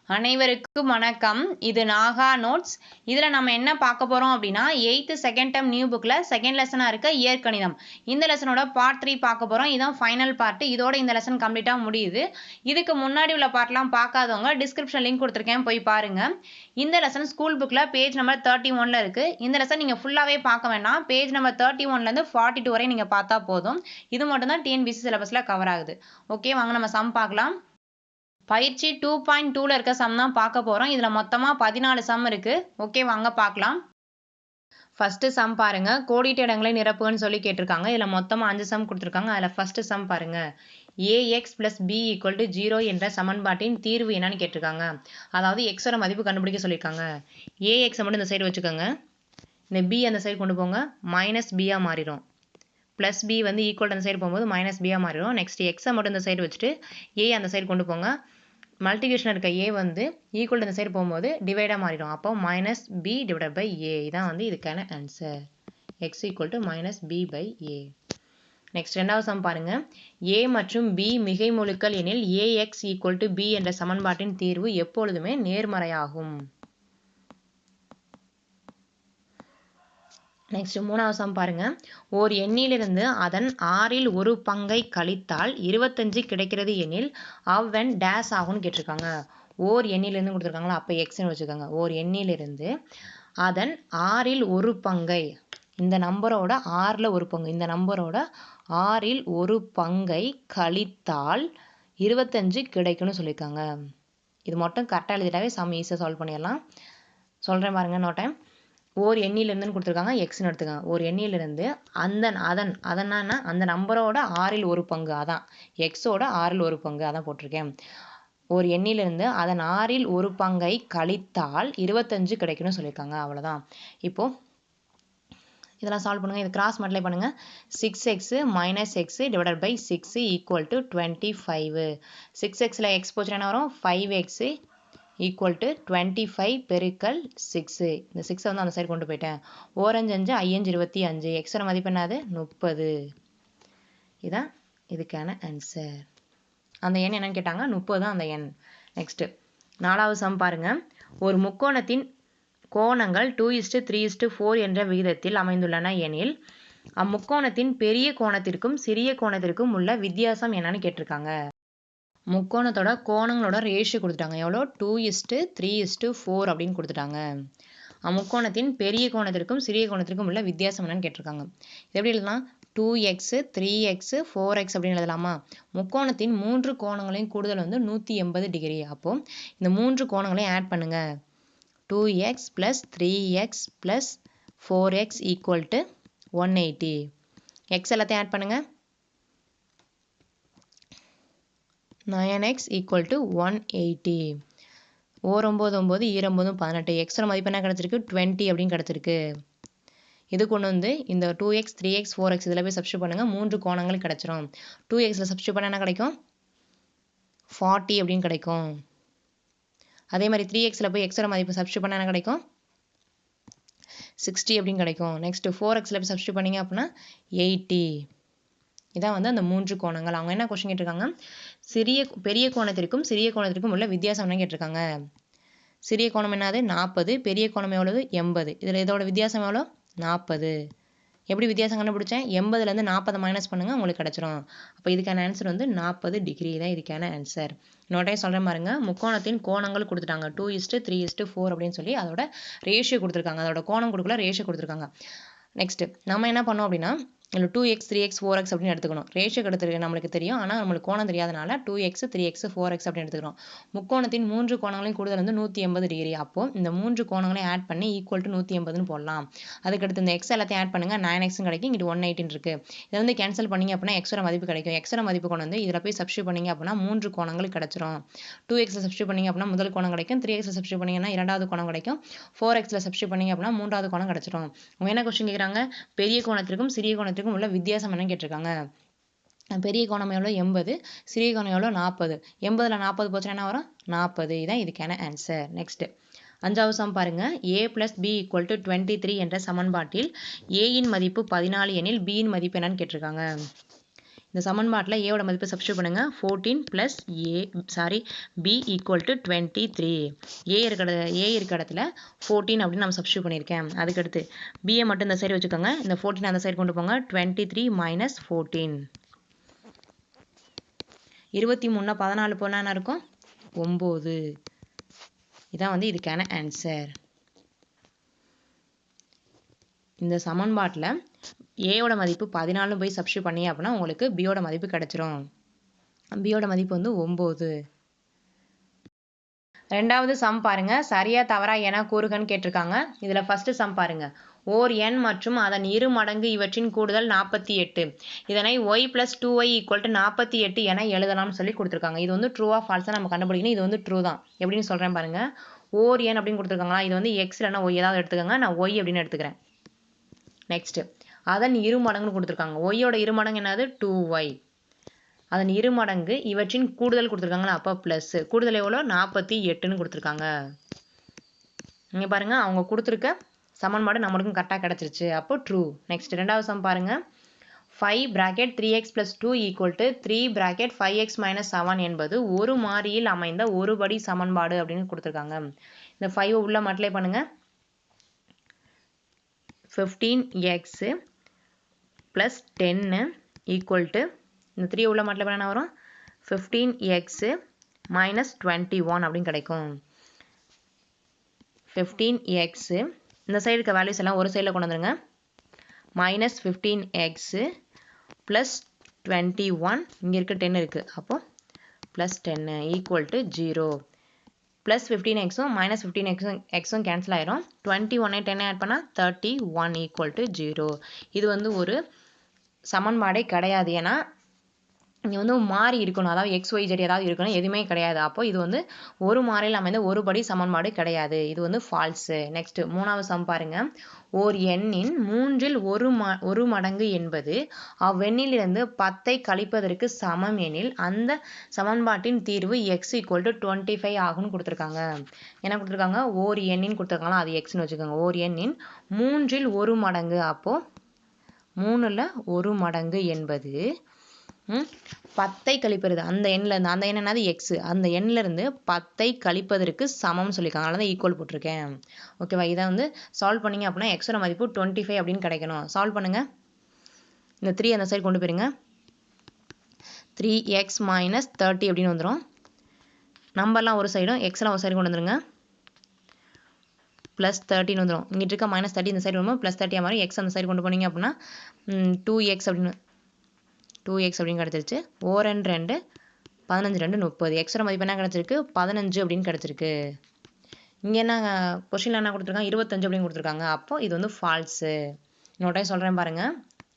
அனைவருக்கும் வணக்கம். இது நாகா நோட்ஸ். இதில் நம்ம என்ன பார்க்க போகிறோம் அப்படின்னா 8th செகண்ட் டேர்ம் நியூ புக்கில் செகண்ட் லெசனாக இருக்க இயற்கணிதம். இந்த லெசனோட பார்ட் 3 பார்க்க போகிறோம். இதுதான் ஃபைனல் பார்ட். இதோட இந்த லெசன் கம்ப்ளீட்டாக முடியுது. இதுக்கு முன்னாடி உள்ள பார்ட்லாம் பார்க்காதவங்க டிஸ்கிரிப்ஷன் லிங்க் கொடுத்துருக்கேன், போய் பாருங்கள். இந்த லெசன் ஸ்கூல் புக்கில் பேஜ் நம்பர் 31 இருக்குது. இந்த லெசன் நீங்கள் ஃபுல்லாகவே பார்க்க வேண்டாம். பேஜ் நம்பர் 31லேருந்து 42 வரை நீங்கள் பார்த்தா போதும். இது மட்டும் தான் டிஎன்பிசி சிலபஸில் கவர் ஆகுது. ஓகே, வாங்க நம்ம சம் பார்க்கலாம். பயிற்சி 2.2ல இருக்க சம் தான் பார்க்க போகிறோம். இதில் மொத்தமாக 14 சம் இருக்குது. ஓகே, வாங்க பார்க்கலாம். ஃபஸ்ட்டு சம் பாருங்கள். கோடிட்ட இடங்களை நிரப்புன்னு சொல்லி கேட்டிருக்காங்க. இதில் மொத்தமாக 5 சம் கொடுத்துருக்காங்க. அதில் ஃபஸ்ட்டு சம் பாருங்கள். A x plus b equal to 0 என்ற சமன்பாட்டின் தீர்வு என்னன்னு கேட்டிருக்காங்க. அதாவது எக்ஸோட மதிப்பு கண்டுபிடிக்க சொல்லியிருக்காங்க. ஏஎக்ஸை மட்டும் இந்த சைடு வச்சுக்கோங்க. இந்த பி அந்த சைடு கொண்டு போங்க. மைனஸ் பியாக மாறிடும். ப்ளஸ் பி வந்து ஈக்குவல் அந்த சைடு போகும்போது மைனஸ் பியாக மாறிடும். நெக்ஸ்ட் எக்ஸை மட்டும் இந்த சைடு வச்சுட்டு ஏ அந்த சைடு கொண்டு போங்க. மல்டிபிகேஷன் இருக்க ஏ வந்து ஈக்குவல் இந்த சைடு போகும்போது டிவைடாக மாறிடும். அப்போ minus b divide by a இதான் வந்து இதுக்கான answer. X equal to minus b by a. Next ரெண்டாவது சம் பாருங்க. ஏ மற்றும் பி மிகை முழுக்கள் எனில் ஏஎக்ஸ் ஈக்குவல் டு பி என்ற சமன்பாட்டின் தீர்வு எப்பொழுதுமே நேர்மறையாகும். நெக்ஸ்ட் மூணாவது சம் பாருங்க. ஓர் எண்ணிலிருந்து அதன் 6ல் ஒரு பங்கை கழித்தால் 25 கிடைக்கிறது எனில் அவ்வெண் டேஸ் ஆகும்னு கேட்டிருக்காங்க. ஓர் எண்ணிலிருந்து கொடுத்துருக்காங்களா, அப்போ எக்ஸ்ன்னு வச்சுக்கோங்க. ஓர் எண்ணிலிருந்து அதன் 6ல் ஒரு பங்கை, இந்த நம்பரோட 6ல் ஒரு பங்கு, இந்த நம்பரோட 6ல் ஒரு பங்கை கழித்தால் 25 கிடைக்கும்னு சொல்லியிருக்காங்க. இது மட்டும் கரெக்டாக எழுதிட்டாவே சம் ஈஸியாக சால்வ் பண்ணிடலாம். சொல்கிறேன் பாருங்க இன்னொரு டைம். ஓர் எண்ணிலிருந்துன்னு கொடுத்துருக்காங்க, எக்ஸ்ன்னு எடுத்துக்காங்க. ஒரு எண்ணிலிருந்து அதன்னா அந்த நம்பரோட 6ல் ஒரு பங்கு, அதான் எக்ஸோட 6ல் ஒரு பங்கு, அதான் போட்டிருக்கேன். ஒரு எண்ணிலிருந்து அதன் 6ல் ஒரு பங்கை கழித்தால் 25 கிடைக்கும்னு சொல்லியிருக்காங்க. அவ்வளோதான். இப்போது இதெல்லாம் சால்வ் பண்ணுங்கள். இது கிராஸ் மல்டிப்ளை பண்ணுங்கள். 6x minus X divided by 6 equal to 25. 6xல எக்ஸ் போச்சுன்னா என்ன வரும்? 5x ஈக்குவல் டு 25 பெருக்கல் 6. இந்த 6 வந்து அந்த சைடு கொண்டு போயிட்டேன். ஓரஞ்சு 5 ஐயஞ்சு 25. எக்ஸோட மதிப்பு என்னது? 30. இதான் இதுக்கான ஆன்சர். அந்த எண் என்னன்னு கேட்டாங்க, 30 தான் அந்த எண். நெக்ஸ்ட் நாலாவது சம் பாருங்க. ஒரு முக்கோணத்தின் கோணங்கள் 2:3:4 என்ற விகிதத்தில் அமைந்துள்ளன எனில் அம்முக்கோணத்தின் பெரிய கோணத்திற்கும் சிறிய கோணத்திற்கும் உள்ள வித்தியாசம் என்னன்னு கேட்டிருக்காங்க. முக்கோணத்தோட கோணங்களோட ரேஷியோ கொடுத்துட்டாங்க. எவ்வளோ? 2:3:4 அப்படின்னு கொடுத்துட்டாங்க. முக்கோணத்தின் பெரிய கோணத்திற்கும் சிறிய கோணத்திற்கும் உள்ள வித்தியாசம் என்னன்னு கேட்டிருக்காங்க. இது எப்படி எழுதலாம்? 2x 3x 4x அப்படின்னு எழுதலாமா? முக்கோணத்தின் 3 கோணங்களையும் கூடுதல் வந்து 180 டிகிரி. அப்போ இந்த 3 கோணங்களையும் ஆட் பண்ணுங்க. 2x + 3x + 4x equal to 180. X எல்லாத்தையும் ஆட் பண்ணுங்க. 9x equal to 180. 9 9 9 18. எக்ஸோட மதிப்பு என்ன கிடச்சிருக்கு? 20 அப்படின்னு கிடச்சிருக்கு. இது கொண்டு வந்து இந்த 2x 3x 4x இதில் போய் சப்ஸ்டியூட் பண்ணுங்கள். 3 கோணங்கள் கிடச்சிரும். 2xல சப்ஸ்டியூட் பண்ண என்ன கிடைக்கும்? 40 அப்படின்னு கிடைக்கும். அதே மாதிரி 3xல போய் எக்ஸோட மதிப்பு சப்ஸ்டியூட் பண்ண என்ன கிடைக்கும்? 60 அப்படின்னு கிடைக்கும். நெக்ஸ்ட் 4xல போய் சப்ஸ்டியூட் பண்ணிங்க அப்படின்னா 80. இதான் வந்து அந்த 3 கோணங்கள். அவங்க என்ன கொஸ்டின் கேட்டிருக்காங்க? பெரிய கோணத்திற்கும் சிறிய கோணத்திற்கும் உள்ள வித்தியாசம் என்ன கேட்டிருக்காங்க. சிறிய கோணம் என்னது? 40. பெரிய கோணம் எவ்வளவு? 80. இதில் இதோட வித்தியாசம் எவ்வளோ? 40. எப்படி வித்தியாசம் கண்டுபிடிச்சேன்? 80லேருந்து 40 மைனஸ் பண்ணுங்கள், உங்களுக்கு கிடச்சிரும். அப்போ இதுக்கான ஆன்சர் வந்து 40 டிகிரி தான் இதுக்கான ஆன்சர். இன்னொரு சொல்கிறேன் பாருங்க. முக்கோணத்தின் கோணங்கள் கொடுத்துட்டாங்க. 2:3:4 அப்படின்னு சொல்லி அதோட ரேஷியோ கொடுத்துருக்காங்க. அதோட கோணம் கொடுக்கல, ரேஷியோ கொடுத்துருக்காங்க. நெக்ஸ்ட் நம்ம என்ன பண்ணோம் அப்படின்னா, இல்லை 2x 3x 4x அப்படின்னு எடுத்துக்கணும். ரேஷியோ எடுத்துருக்கு நம்மளுக்கு தெரியும், ஆனால் நம்மளுக்கு கோணம் தெரியாதனால 2x 3x 4x அப்படின்னு எடுத்துக்கிறோம். முக்கோணத்தின் 3 கோணங்களையும் கூடுதல் வந்து 180 டிகிரி. அப்போ இந்த 3 கோணங்களையும் ஆட் பண்ணி ஈக்குவல் டு 180ன்னு போடலாம். அதுக்கடுத்து இந்த எக்ஸ் எல்லாத்தையும் ஆட் பண்ணுங்க. 9x கிடைக்கும். இங்கிட்டு 180 இருக்கு. இதை வந்து கேன்சல் பண்ணிங்க அப்படின்னா எக்ஸோட மதிப்பு கிடைக்கும். எக்ஸோட மதிப்பு கொண்டு வந்து இதில் போய் சப்ஸ்டியூட் பண்ணிங்க அப்படின்னா 3 கோணங்கள் கிடச்சிரும். 2xல சப்ஸ்டியூட் பண்ணிங்க அப்படின்னா முதல் கோணம் கிடைக்கும். 3xல சப்ஸ்டியூட் பண்ணிங்கன்னா இரண்டாவது கோணம் கிடைக்கும். 4xல சப்ஸ்டியூட் பண்ணிங்க அப்படின்னா மூன்றாவது கோணம் கிடச்சிரும். அவங்க என்ன கொஸ்டின் கேட்குறாங்க? பெரிய கோணத்திற்கும் சிறிய கோணத்திற்கும் உள்ள வித்தியாசம் கேட்டிருக்காங்க. பெரிய கோணம் எவ்வளோ? 80. சிறிய கோணம் எவ்வளோ? 40. 80ல் 40 போச்சுன்னா என்ன வரும்? 40. இதான் இதுக்கான ஆன்சர். நெக்ஸ்ட் அஞ்சாவது சம் பாருங்க. a + b ஈக்குவல் டு 23 என்ற சமன்பாட்டில் a இன் மதிப்பு 14 எனில் b இன் மதிப்பு என்னன்னு கேட்டிருக்காங்க. இந்த சமன்பாட்டில் ஏவோட மதிப்பு சப்ஸ்டியூட் பண்ணுங்க 14 ப்ளஸ் பி ஈக்குவல் டு 23. ஏ இருக்க இடத்துல 14 அப்படின்னு நம்ம சப்ஸ்டியூட் பண்ணியிருக்கேன். அதுக்கடுத்து பியை மட்டும் இந்த சைடு வச்சுக்கோங்க, இந்த 14 அந்த சைடு கொண்டு போங்க. 23 மைனஸ் 14. 23 14 போனால் என்ன இருக்கும்? 9. இதான் வந்து இதுக்கான ஆன்சர். இந்த சமன்பாட்டில் ஏயோட மதிப்பு 14 போய் சப்ஸ்டியூட் பண்ணி அப்படின்னா உங்களுக்கு பியோட மதிப்பு கிடைச்சிரும். பியோட மதிப்பு வந்து 9. ரெண்டாவது சம் பாருங்க, சரியா தவறா என கூறுகன்னு கேட்டிருக்காங்க. இதில் ஃபர்ஸ்ட் சம் பாருங்க, ஓர் எண் மற்றும் அதன் இரு மடங்கு இவற்றின் கூடுதல் 48. இதனை y + 2y = 48 என எழுதலாம்னு சொல்லி கொடுத்துருக்காங்க. இது வந்து ட்ரூவா ஃபால்ஸா நம்ம கண்டுபிடிக்கணும். இது வந்து ட்ரூ தான். எப்படின்னு சொல்கிறேன் பாருங்க. ஓர் எண் அப்படின்னு கொடுத்துருக்காங்களா, இது வந்து எக்ஸ் இல்லைன்னா ஒய் ஏதாவது எடுத்துக்கோங்க. நான் ஒய் அப்படின்னு எடுத்துக்கிறேன். நெக்ஸ்ட் அதன் இரு மடங்குன்னு கொடுத்துருக்காங்க. ஒய்யோட இரு மடங்கு என்னது? 2y. அதன் இரு மடங்கு இவற்றின் கூடுதல் கொடுத்துருக்காங்களா, அப்போ ப்ளஸ். கூடுதல் எவ்வளோ? 48ன்னு கொடுத்துருக்காங்க. இங்கே பாருங்க, அவங்க கொடுத்துருக்க சமன்பாடு நம்மளுக்கும் கரெக்டாக கிடச்சிருச்சு. அப்போ ட்ரூ. நெக்ஸ்ட் ரெண்டாவது சம் பாருங்க. 5 bracket 3x + 2 = 3 bracket 5x - 7 என்பது ஒரு மாறியில் அமைந்த ஒருபடி சமன்பாடு அப்படின்னு கொடுத்துருக்காங்க. இந்த 5 உள்ள மல்டிப்ளை பண்ணுங்க. 15x + 10 = இந்த 3 உள்ள மல்டிப்ளை பண்ணா வரும் 15x - 21 அப்படின்னு கிடைக்கும். 15x இந்த சைடு இருக்க வேல்யூஸ் எல்லாம் ஒரு சைடில் கொண்டு வந்துருங்க. -15x + 21 இங்கே இருக்க 10 இருக்குது. அப்போது +10 = 0. +15xும் -15xும் கேன்சல் ஆயிரும். 21 10 ஆட் பண்ணால் 31 = 0. இது வந்து ஒரு சமன்பாடே கிடையாது. ஏன்னா இங்கே வந்து மாறி இருக்கணும், அதாவது XYZ ஏதாவது இருக்கணும், எதுவுமே கிடையாது. அப்போ இது வந்து ஒரு மாறியில் அமைந்த ஒருபடி சமன்பாடு கிடையாது. இது வந்து ஃபால்ஸு. நெக்ஸ்ட் மூணாவது சம் பாருங்க. ஓர் எண்ணின் 3ல் 1 மடங்கு என்பது அவ்வெண்ணிலிருந்து 10ஐ கழிப்பதற்கு சமம் எனில் அந்த சமன்பாட்டின் தீர்வு x = 25 ஆகும்னு கொடுத்துருக்காங்க. என்ன கொடுத்துருக்காங்க? ஓர் எண்ணின் கொடுத்துருக்காங்களா, அது எக்ஸ்ன்னு வச்சுக்கோங்க. ஓர் எண்ணின் 3ல் 1 மடங்கு, அப்போது 3ல் 1 மடங்கு என்பது 10ஐ கழிப்பது. அந்த எண்ணிலேருந்து, அந்த எண் என்னது? எக்ஸ். அந்த எண்ணிலிருந்து 10ஐ கழிப்பதற்கு சமம்னு சொல்லியிருக்காங்க. அதனால தான் ஈக்குவல் போட்டிருக்கேன். ஓகேவா? இதை வந்து சால்வ் பண்ணிங்க அப்படின்னா எக்ஸோட மதிப்பு 25 அப்படின்னு கிடைக்கணும். சால்வ் பண்ணுங்க. இந்த 3 அந்த சைடு கொண்டு போயிருங்க. 3x - 30 அப்படின்னு வந்துடும். நம்பர்லாம் ஒரு சைடும் எக்ஸ்லாம் ஒரு சைடு கொண்டு வந்துருங்க. +13 வந்துடும். இங்கிட்டு இருக்க -30 இந்த சைடு வரும்போது +30 மாதிரி எக்ஸ் அந்த சைடு கொண்டு போனீங்க அப்படின்னா 2x அப்படின்னு 2x அப்படின்னு கிடச்சிருச்சு. 4 2 15 2 30. எக்ஸோட மதிப்பு என்ன கிடச்சிருக்கு? 15 அப்படின்னு கிடச்சிருக்கு. இங்கே என்ன கொஷினில் என்ன கொடுத்துருக்காங்க? 25 அப்படின்னு கொடுத்துருக்காங்க. அப்போ இது வந்து ஃபால்ஸு. இன்னொரு டைம் சொல்கிறேன் பாருங்கள்.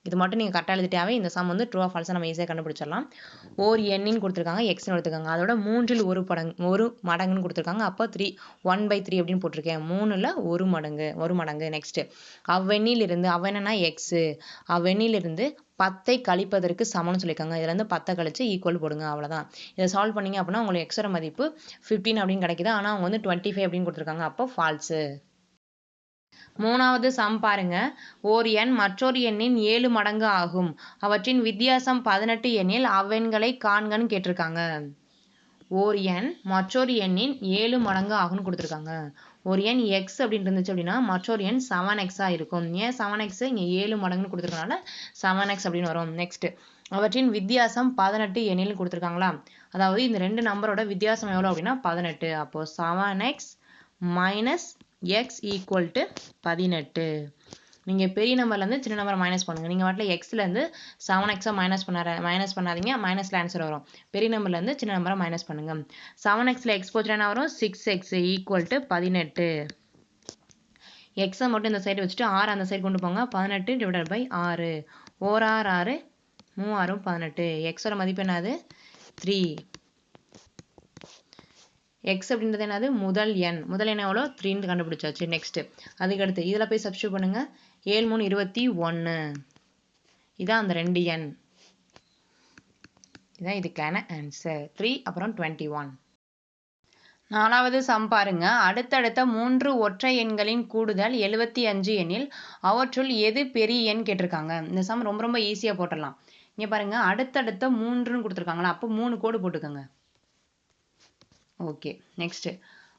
இது மட்டும் நீங்கள் கரெக்டாக எழுதிட்டாவே இந்த சம் வந்து ட்ரூ ஆ ஃபால்ஸாக நம்ம ஈஸியாக கண்டுபிடிச்சிடலாம். ஓர் எண்ணின்னு கொடுத்துருக்காங்க, எக்ஸ்னு எடுத்துக்காங்க. அதோட 3ல் 1 மடங்குன்னு கொடுத்துருக்காங்க. அப்போ 1/3 அப்படின்னு போட்டிருக்கேன். 3ல் 1 மடங்கு. நெக்ஸ்ட் அவ்வெண்ணிலிருந்து, அவ்வெண்ணா எக்ஸு, அவ்வெண்ணிலிருந்து 10ஐ கழிப்பதற்கு சமம்னு சொல்லியிருக்காங்க. இதுல இருந்து 10 கழிச்சு ஈக்குவல் போடுங்க, அவ்வளோதான். இதை சால்வ் பண்ணீங்க அப்படின்னா உங்களுக்கு எக்ஸோட மதிப்பு 15 அப்படின்னு கிடைக்குது. ஆனால் அவங்க வந்து 25 அப்படின்னு கொடுத்துருக்காங்க. அப்போ ஃபால்ஸு. மூணாவது சம் பாருங்க. ஓர் எண் மற்றொரு எண்ணின் 7 மடங்கு ஆகும். அவற்றின் வித்தியாசம் 18 எனில் அவ்வெண்களை காண்கன்னு கேட்டிருக்காங்க. ஓர் எண் மற்றொரு எண்ணின் 7 மடங்கு ஆகும்னு கொடுத்துருக்காங்க. ஒரு எண் எக்ஸ் அப்படின்னு இருந்துச்சு அப்படின்னா மற்றொரு எண் 7x இருக்கும். ஏன் 7x? இங்கே 7 மடங்குன்னு கொடுத்துருக்கனால 7x அப்படின்னு வரும். நெக்ஸ்ட் அவற்றின் வித்தியாசம் 18 எண்ணில் கொடுத்துருக்காங்களா, அதாவது இந்த ரெண்டு நம்பரோட வித்தியாசம் எவ்வளோ அப்படின்னா 18. அப்போ 7x - x = 18. நீங்கள் பெரிய நம்பர்லேருந்து சின்ன நம்பரை மைனஸ் பண்ணுங்கள். நீங்கள் வாட்டில் எக்ஸ்லேருந்து 7x மைனஸ் பண்ணாதீங்க, மைனஸில் ஆன்சர் வரும். பெரிய நம்பர்லேருந்து சின்ன நம்பரை மைனஸ் பண்ணுங்கள். 7xல எக்ஸ் போச்சுன்னா என்ன வரும்? 6x = 18. எக்ஸை மட்டும் இந்த சைடு வச்சுட்டு 6 அந்த சைடு கொண்டு போங்க. 18 ÷ 6. 1 6 6 3 6 18. எக்ஸோட மதிப்பு என்னது? 3. எக்ஸ் அப்படின்றது என்னது? முதல் எண். முதல் எண் எவ்வளோ? 3ன்னு கண்டுபிடிச்சாச்சு. நெக்ஸ்ட் அதுக்கடுத்து இதில் போய் சப்ஸ்டியூட் பண்ணுங்க. 7 3 21. இதான் அந்த ரெண்டு எண். இதான் இதுக்கான ஆன்சர். 3 அப்புறம் 21. நாலாவது சம் பாருங்க. அடுத்தடுத்த 3 ஒற்றை எண்களின் கூடுதல் 75 எனில் அவற்றுள் எது பெரிய எண் கேட்டிருக்காங்க. இந்த சம் ரொம்ப ஈஸியாக போட்டுடலாம். இங்க பாருங்க அடுத்தடுத்த 3ன்னு கொடுத்துருக்காங்களா, அப்போ 3 கோடு போட்டுக்கோங்க. ஓகே, நெக்ஸ்ட்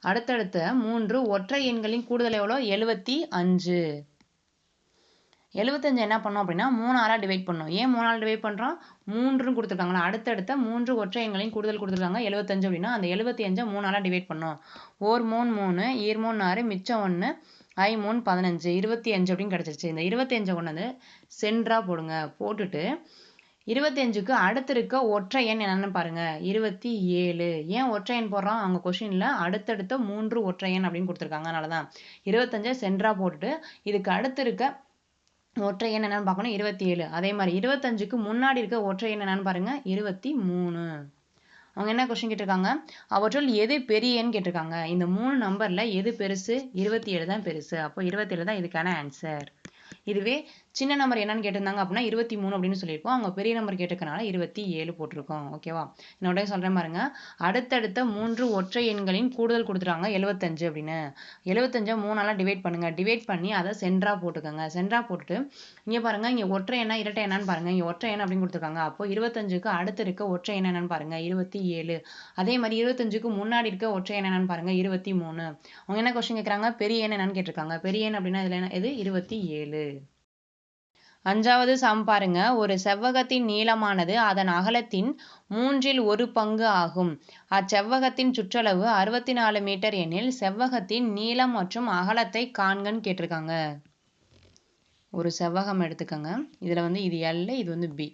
அடுத்தடுத்த 3 ஒற்றை எண்களின் கூடுதல் எவ்வளோ? 75. 75 என்ன பண்ணோம் அப்படின்னா 3ஆல டிவைட் பண்ணோம். ஏன் 3ஆல டிவைட் பண்ணுறோம்? 3ன்னு கொடுத்துருக்காங்களா, அடுத்தடுத்த 3 ஒற்றை எண்களின் கூடுதல் கொடுத்துருக்காங்க 75 அப்படின்னா அந்த 75 3ஆல டிவைட் பண்ணோம். 1 3 3 2 3 6 மிச்சம் 1 I 3 15 25 அப்படின்னு கிடச்சிருச்சு. இந்த 25 கொண்டு வந்து சென்டரா போடுங்க. போட்டுட்டு 25க்கு அடுத்து இருக்க ஒற்றை எண் என்னன்னு பாருங்க, 27. ஏன் ஒற்றை எண் போடுறோம்? அவங்க கொஸ்டின்ல அடுத்தடுத்த 3 ஒற்றை எண் அப்படின்னு கொடுத்துருக்காங்க, அதனால தான் 25 சென்டரா போட்டுட்டு இதுக்கு அடுத்து இருக்க ஒற்றை எண் என்னன்னு பார்க்கணும், 27. அதே மாதிரி 25க்கு முன்னாடி இருக்க ஒற்றை எண் என்னன்னு பாருங்க, 23. அவங்க என்ன கொஸ்டின் கேட்டிருக்காங்க, அவற்றுள் எது பெரிய எண் கேட்டிருக்காங்க. இந்த 3 நம்பர்ல எது பெருசு? 27 தான் பெருசு. அப்போ 27 தான் இதுக்கான ஆன்சர். இதுவே சின்ன நம்பர் என்னன்னு கேட்டிருந்தாங்க அப்படின்னா 23 அப்படின்னு சொல்லியிருக்கோம். அவங்க பெரிய நம்பர் கேட்டிருக்கனால 27 போட்டிருக்கோம். ஓகேவா? என்னோட சொல்றேன் பாருங்க, அடுத்தடுத்த 3 ஒற்றை எண்களின் கூடுதல் கொடுத்துருக்காங்க 75 அப்படின்னு. 75 3ஆல டிவைட் பண்ணுங்க. டிவைட் பண்ணி அதை சென்டரா போட்டுக்கோங்க. சென்டரா போட்டுட்டு இங்க பாருங்க, இங்க ஒற்றை எண்ணா இரட்டை எண்ணான்னு பாருங்க. இங்க ஒற்றை எண் அப்படின்னு கொடுத்துருக்காங்க. அப்போ 25க்கு அடுத்து இருக்க ஒற்றை எண் என்னன்னு பாருங்க, 27. அதே மாதிரி 25க்கு முன்னாடி இருக்க ஒற்றை எண் என்னன்னு பாருங்க, 23. அவங்க என்ன கொஸ்டின் கேட்கறாங்க, பெரிய எண் என்னன்னு கேட்டிருக்காங்க. பெரிய எண் அப்படின்னா இதுல என்ன, இது 27. 5வது சம் பாருங்க, ஒரு செவ்வகத்தின் நீளமானது அதன் அகலத்தின் 1/3 பங்கு ஆகும். அச்செவ்வகத்தின் சுற்றளவு 64 மீட்டர் எனில் செவ்வகத்தின் நீளம் மற்றும் அகலத்தை காண்கன்னு கேட்டிருக்காங்க. ஒரு செவ்வகம் எடுத்துக்கோங்க. இதுல வந்து இது L, இது வந்து B.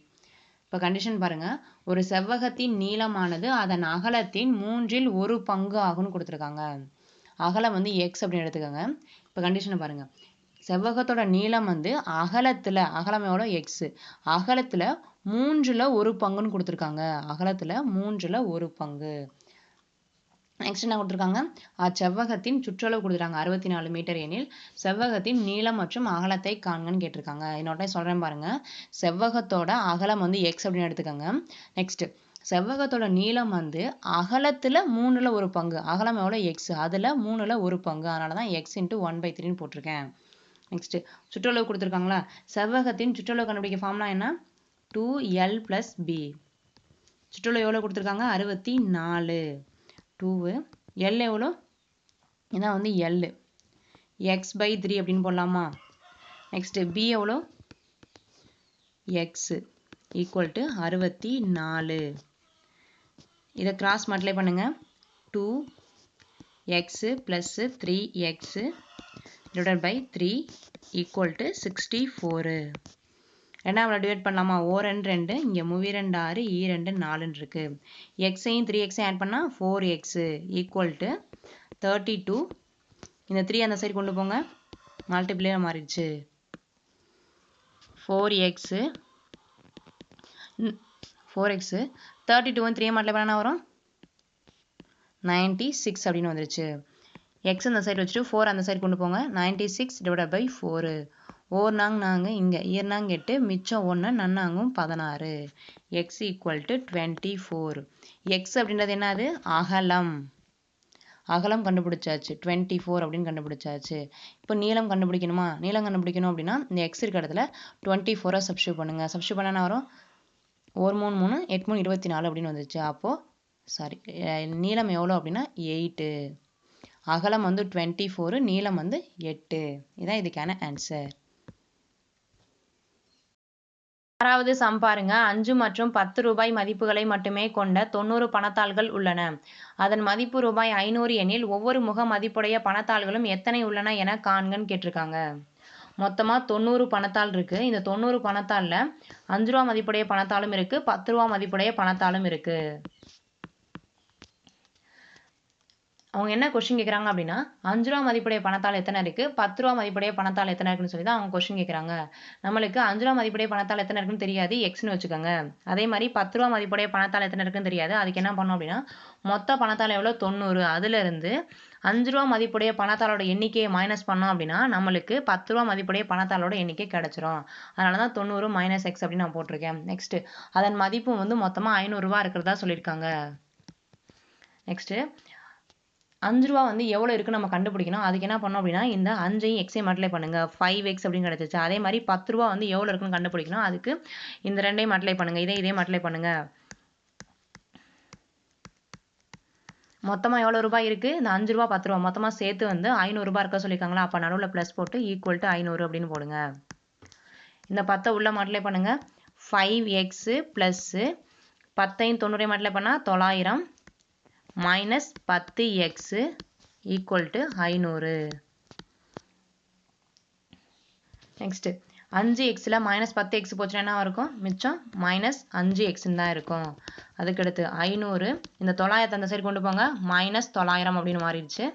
இப்போ கண்டிஷன் பாருங்க, ஒரு செவ்வகத்தின் நீளமானது அதன் அகலத்தின் 1/3 பங்கு ஆகும்னு கொடுத்துருக்காங்க. அகலம் வந்து x அப்படின்னு எடுத்துக்கோங்க. இப்போ கண்டிஷனை பாருங்க, செவ்வகத்தோட நீளம் வந்து அகலம் எவ்வளோ? x. அகலத்துல 1/3 பங்குன்னு கொடுத்துருக்காங்க. அகலத்துல 1/3 பங்கு. நெக்ஸ்ட் என்ன கொடுத்துருக்காங்க, அச்செவ்வகத்தின் சுற்றளவு கொடுத்துருக்காங்க 64 மீட்டர் எனில் செவ்வகத்தின் நீளம் மற்றும் அகலத்தை காண்கன்னு கேட்டிருக்காங்க. என்னோட சொல்றேன் பாருங்க, செவ்வகத்தோட அகலம் வந்து x அப்படின்னு எடுத்துக்கோங்க. நெக்ஸ்ட் செவ்வகத்தோட நீளம் வந்து அகலத்துல 1/3 பங்கு. அகலம் எவ்வளோ? x. அதுல 1/3 பங்கு. அதனாலதான் x × 1/3ன்னு போட்டிருக்கேன். நெக்ஸ்ட் சுற்றளவு கொடுத்துருக்காங்களா, செவ்வகத்தின் சுற்றளவு கண்டுபிடிக்க ஃபார்முலா என்ன, 2L + B. சுற்றளவு எவ்வளோ கொடுத்துருக்காங்க, 64. 2 L எவ்வளோ? இதான் வந்து L, x/3 அப்படின்னு போடலாமா. நெக்ஸ்ட் B எவ்வளோ, x = 64. இதை கிராஸ் மல்டிப்ளை பண்ணுங்க, 2x + 3x / 3 = 64. ரெண்டாவது டிவைட் பண்ணலாமா, ஓ2 2, இங்கே 3 2 6, e2 4 இருக்கு. எக்ஸையும் 3x ஆட் பண்ணா 4x = 32. இந்த 3 அந்த சைடு கொண்டு போங்க, மல்டிப்ளை மாறிடுச்சு. 4x 32 3 மல்டிப்ளை பண்ணா வரும் 96 அப்படின்னு வந்துருச்சு. x அந்த சைடு வச்சுட்டு 4 அந்த சைடு கொண்டு போங்க, 96 / 4. 4 நாங்க இங்க, 2 8, மிச்சம் 1 நன்னாங்கும் 16. x = 24. x அப்படின்றது என்னது, அகலம். அகலம் கண்டுபிடிச்சாச்சு, 24 அப்படின்னு கண்டுபிடிச்சாச்சு. இப்போ நீளம் கண்டுபிடிக்கணுமா, நீளம் கண்டுபிடிக்கணும் அப்படின்னா இந்த x இருக்க இடத்துல 24 சப்ஸ்டியூட் பண்ணுங்க. சப்ஸ்டியூட் பண்ணா என்ன வரும், 1 3 3 8 3 24 அப்படின்னு வந்துச்சு. அப்போ சாரி, நீளம் எவ்வளோ அப்படின்னா 8. அகலம் வந்து 24, நீளம் வந்து 8. இதான் இதுக்கான ஆன்சர். 6வது சம் பாருங்க, 5 மற்றும் 10 ரூபாய் மதிப்புகளை மட்டுமே கொண்ட 90 பணத்தாள்கள் உள்ளன. அதன் மதிப்பு ரூபாய் 500 எனில் ஒவ்வொரு முக மதிப்புடைய பணத்தாள்களும் எத்தனை உள்ளன என காண்கன்னு கேட்டிருக்காங்க. மொத்தமா 90 பணத்தாள் இருக்கு. இந்த 90 பணத்தாள்ல 5 ரூபா மதிப்புடைய பணத்தாளும் இருக்கு, 10 ரூபா மதிப்புடைய பணத்தாளும் இருக்கு. அவங்க என்ன கொஸ்டின் கேட்குறாங்க அப்படின்னா 5 ரூபா மதிப்புடைய பணத்தாள் எத்தனை இருக்கு, 10 ரூபா மதிப்புடைய பணத்தாள் எத்தனை இருக்குன்னு சொல்லி தான் அவங்க கொஸ்டின் கேட்குறாங்க. நம்மளுக்கு 5 ரூபா மதிப்புடைய பணத்தாள் எத்தனை இருக்குன்னு தெரியாது, எக்ஸ்னு வச்சுக்கோங்க. அதே மாதிரி 10 ரூபா மதிப்புடைய பணத்தாள் எத்தனை இருக்குன்னு தெரியாது. அதுக்கு என்ன பண்ணோம் அப்படின்னா மொத்த பணத்தாள் எவ்வளோ, 90. அதுல இருந்து 5 ரூபா மதிப்புடைய பணத்தாளோட எண்ணிக்கையை மைனஸ் பண்ணோம் அப்படின்னா நம்மளுக்கு 10 ரூபா மதிப்புடைய பணத்தாளோட எண்ணிக்கை கிடைச்சிரும். அதனால தான் 90 - x அப்படின்னு நான் போட்டிருக்கேன். நெக்ஸ்ட் அதன் மதிப்பு வந்து மொத்தமா 500 ரூபா இருக்கிறதா சொல்லியிருக்காங்க. நெக்ஸ்ட் 5 ரூபா வந்து எவ்வளோ இருக்குன்னு நம்ம கண்டுபிடிக்கணும். அதுக்கு என்ன பண்ணணும் அப்படின்னா, இந்த 5ஐயும் எக்ஸையும் மல்டிப்ளை பண்ணுங்க. 5x அப்படின்னு கிடைச்சிச்சு. அதே மாதிரி 10 ரூபா வந்து எவ்வளோ இருக்குன்னு கண்டுபிடிக்கணும். அதுக்கு இந்த 2ஐயும் மல்டிப்ளை பண்ணுங்க. இதே மல்டிப்ளை பண்ணுங்க. மொத்தமாக எவ்வளோ ரூபாய் இருக்குது? இந்த 5 ரூபா 10 ரூபா மொத்தமாக சேர்த்து வந்து 500 ரூபாய் இருக்க சொல்லியிருக்காங்களா? அப்போ நடுவில் ப்ளஸ் போட்டு ஈக்குவல் டு 500 அப்படின்னு போடுங்க. இந்த 10 உள்ள மல்டிப்ளை பண்ணுங்க. 5x ப்ளஸ்ஸு 10ஐயும் 90ஐயும் மல்டிப்ளை பண்ணால் 900 minus 10x equal to 500. Next 5xல மைனஸ் 10x போச்சுன்னா என்ன இருக்கும்? மிச்சம் மைனஸ் 5xன்னு தான் இருக்கும். அதுக்கடுத்து 500 இந்த 900 அந்த சைடு கொண்டு போங்க. மைனஸ் 900 அப்படின்னு மாறிடுச்சு.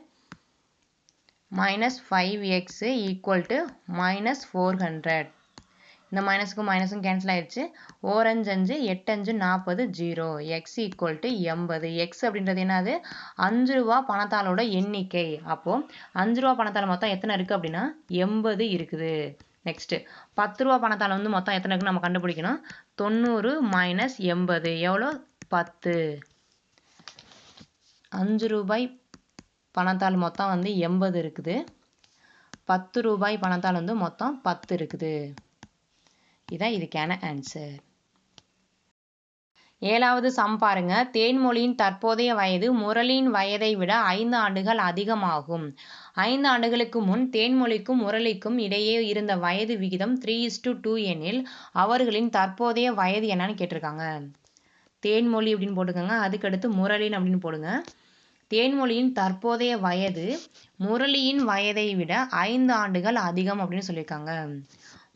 Minus 5x equal to minus 400. இந்த மைனஸுக்கும் மைனஸும் கேன்சல் ஆயிடுச்சு. 4 5 5 8 5 40 0. x equal to 80. x அப்படின்றது என்னது? 5 ரூபா பணத்தாளோட எண்ணிக்கை. அப்போது 5 ரூபா பணத்தாள் மொத்தம் எத்தனை இருக்குது அப்படின்னா 80 இருக்குது. நெக்ஸ்ட்டு 10 ரூபா பணத்தாள் வந்து மொத்தம் எத்தனை இருக்குன்னு நம்ம கண்டுபிடிக்கணும். 90 மைனஸ் 80 எவ்வளோ? 10. 5 ரூபாய் பணத்தாள் மொத்தம் வந்து 80 இருக்குது. 10 ரூபாய் பணத்தாள் வந்து மொத்தம் 10 இருக்குது. இதான் இதுக்கான ஆன்சர். 7வது சம் பாருங்க. தேன்மொழியின் தற்போதைய வயது முரளியின் வயதை விட 5 ஆண்டுகள் அதிகமாகும். 5 ஆண்டுகளுக்கு முன் தேன்மொழிக்கும் முரளிக்கும் இடையே இருந்த வயது விகிதம் 3:2 எனில் அவர்களின் தற்போதைய வயது என்னன்னு கேட்டிருக்காங்க. தேன்மொழி அப்படின்னு போட்டுக்கோங்க. அதுக்கடுத்து முரளின் அப்படின்னு போடுங்க. தேன்மொழியின் தற்போதைய வயது முரளியின் வயதை விட 5 ஆண்டுகள் அதிகம் அப்படின்னு சொல்லியிருக்காங்க.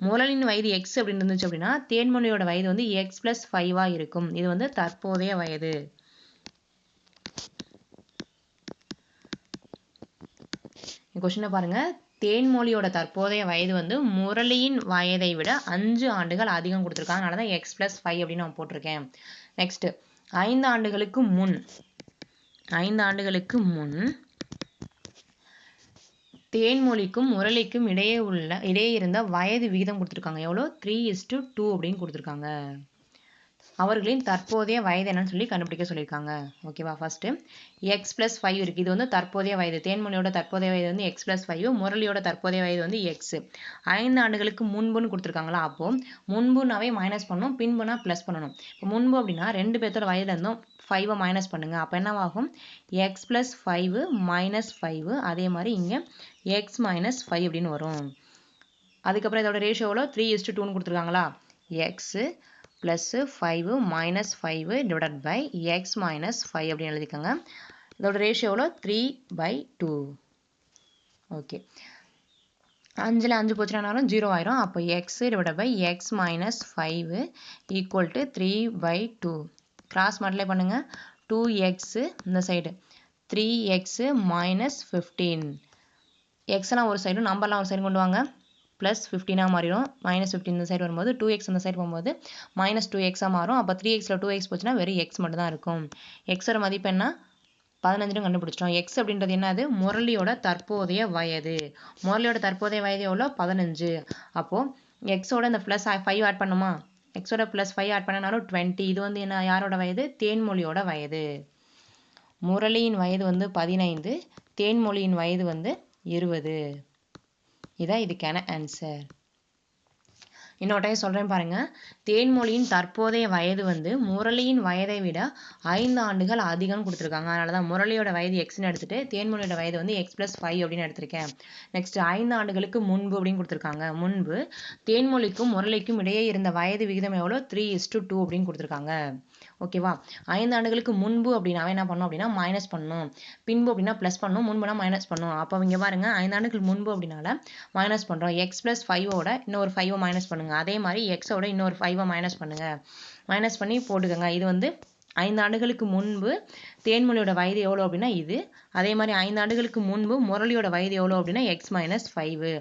முரளின் வயது எக்ஸ் அப்படின்னு இருந்துச்சு அப்படின்னா தேன்மொழியோட வயது வந்து எக்ஸ் பிளஸ் 5 இருக்கும். இது வந்து தற்போதைய வயது. கொஸ்டினை பாருங்க. தேன்மொழியோட தற்போதைய வயது வந்து முரளியின் வயதை விட 5 ஆண்டுகள் அதிகம் கொடுத்துருக்காங்க. அதனால தான் எக்ஸ் பிளஸ் 5 அப்படின்னு நான் போட்டிருக்கேன். நெக்ஸ்ட் 5 ஆண்டுகளுக்கு முன் தேன்மொழிக்கும் முரளிக்கும் இடையே இருந்த வயது விகிதம் கொடுத்துருக்காங்க. எவ்வளோ? 3:2 அப்படின்னு கொடுத்துருக்காங்க. அவர்களின் தற்போதைய வயது என்னன்னு சொல்லி கண்டுபிடிக்க சொல்லியிருக்காங்க. ஓகேவா? ஃபர்ஸ்ட் எக்ஸ் பிளஸ் 5 இருக்கு. இது வந்து தற்போதைய வயது. தேன்மொழியோட தற்போதைய வயது வந்து எக்ஸ் பிளஸ் 5. முரளியோட தற்போதைய வயது வந்து எக்ஸ். 5 ஆண்டுகளுக்கு முன்புன்னு கொடுத்துருக்காங்களா? அப்போ முன்புனாவே மைனஸ் பண்ணணும், பின்புனா பிளஸ் பண்ணணும். இப்போ முன்பு அப்படின்னா 2 பேர்த்தோட வயதுல இருந்தும் 5 மைனஸ் பண்ணுங்க. அப்போ என்னவாகும்? X plus 5 minus 5. அதே மாதிரி இங்கே எக்ஸ் மைனஸ் 5 அப்படின்னு வரும். அதுக்கப்புறம் இதோட ரேஷியோ எவ்வளோ? 3:2ன்னு கொடுத்துருக்காங்களா? X plus 5 minus 5 divided by x minus 5 அப்படின்னு எழுதிக்கோங்க. இதோட ரேஷியோ எவ்வளோ? 3/2. ஓகே. 5ல் 5 போச்சுனாலும் 0 ஆயிரும். அப்போ x divided by x minus 5 equal to 3/2. Cross multiply பண்ணுங்க. 2x இந்த சைடு 3x மைனஸ் 15. எக்ஸ்லாம் ஒரு சைடும் நம்பர்லாம் ஒரு சைடு கொண்டு வாங்க. ப்ளஸ் 15 மாறிடும். மைனஸ் 15 இந்த சைடு வரும்போது 2x இந்த சைடு போகும்போது மைனஸ் 2x மாறும். அப்போ 3xல 2x போச்சுன்னா வெறும் எக்ஸ் மட்டும் தான் இருக்கும். எக்ஸோட மதிப்பு என்ன? 15 கண்டுபிடிச்சிட்டோம். எக்ஸ் அப்படின்றது என்னது? முரளியோட தற்போதைய வயது. முரளியோட தற்போதைய வயது எவ்வளோ? 15. அப்போது எக்ஸோட இந்த ப்ளஸ் 5 ஆட் பண்ணுமா? எக்ஸோட ப்ளஸ் 5 ஆட் பண்ணனாலும் 20. இது வந்து என்ன? யாரோட வயது? தேன்மொழியோட வயது. முரளியின் வயது வந்து 15. தேன்மொழியின் வயது வந்து 20. இதான் இதுக்கான ஆன்சர். இன்னொரு டைம் சொல்கிறேன் பாருங்க. தேன்மொழியின் தற்போதைய வயது வந்து முரளியின் வயதை விட 5 ஆண்டுகள் அதிகம்னு கொடுத்துருக்காங்க. அதனால தான் முரளியோட வயது எக்ஸ்ன்னு எடுத்துட்டு தேன்மொழியோட வயது வந்து எக்ஸ் பிளஸ் 5 அப்படின்னு எடுத்திருக்கேன். நெக்ஸ்ட் 5 ஆண்டுகளுக்கு முன்பு அப்படின்னு கொடுத்துருக்காங்க. முன்பு தேன்மொழிக்கும் முரளிக்கும் இடையே இருந்த வயது விகிதம் எவ்வளோ? 3:2 அப்படின்னு கொடுத்துருக்காங்க. ஓகேவா? 5 ஆண்டுகளுக்கு முன்பு அப்படின்னாவே என்ன பண்ணணும் அப்படின்னா மைனஸ் பண்ணணும். பின்பு அப்படின்னா ப்ளஸ் பண்ணணும். முன்புனா மைனஸ் பண்ணணும். அப்போ இங்கே பாருங்க 5 ஆண்டுகளுக்கு முன்பு அப்படின்னால மைனஸ் பண்ணுறோம். எக்ஸ் பிளஸ் 5ஓட இன்னொரு 5 மைனஸ் பண்ணுங்க. அதே மாதிரி எக்ஸோட இன்னொரு 5 மைனஸ் பண்ணுங்க. மைனஸ் பண்ணி போட்டுக்கோங்க. இது வந்து 5 ஆண்டுகளுக்கு முன்பு தேன்மொழியோட வயது எவ்வளோ அப்படின்னா இது. அதே மாதிரி 5 ஆண்டுகளுக்கு முன்பு முரளியோட வயது எவ்வளோ அப்படின்னா எக்ஸ் மைனஸ் 5.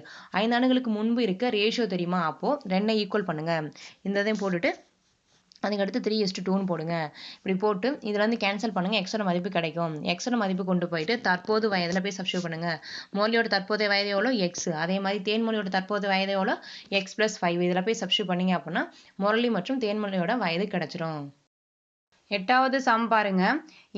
5 ஆண்டுகளுக்கு முன்பு இருக்க ரேஷியோ தெரியுமா? அப்போது 2 ஈக்குவல் பண்ணுங்க. இந்த இதையும் போட்டுட்டு அதுக்கடுத்து 3:2ன்னு போடுங்க. இப்படி போட்டு இதில் வந்து கேன்சல் பண்ணுங்க. எக்ஸோட மதிப்பு கிடைக்கும். எக்ஸோட மதிப்பு கொண்டு போயிட்டு தற்போது வயதில் போய் சப்ஸ்டியூட் பண்ணுங்க. முரளியோட தற்போதைய வயது எவ்வளோ? எக்ஸ். அதே மாதிரி தேன்மொழியோட தற்போதைய வயது எவ்வளோ? X plus 5. இதில் போய் சப்ஸ்டியூட் பண்ணீங்க அப்படின்னா முரளி மற்றும் தேன்மொழியோட வயது கிடைச்சிரும். எட்டாவது சம் பாருங்க.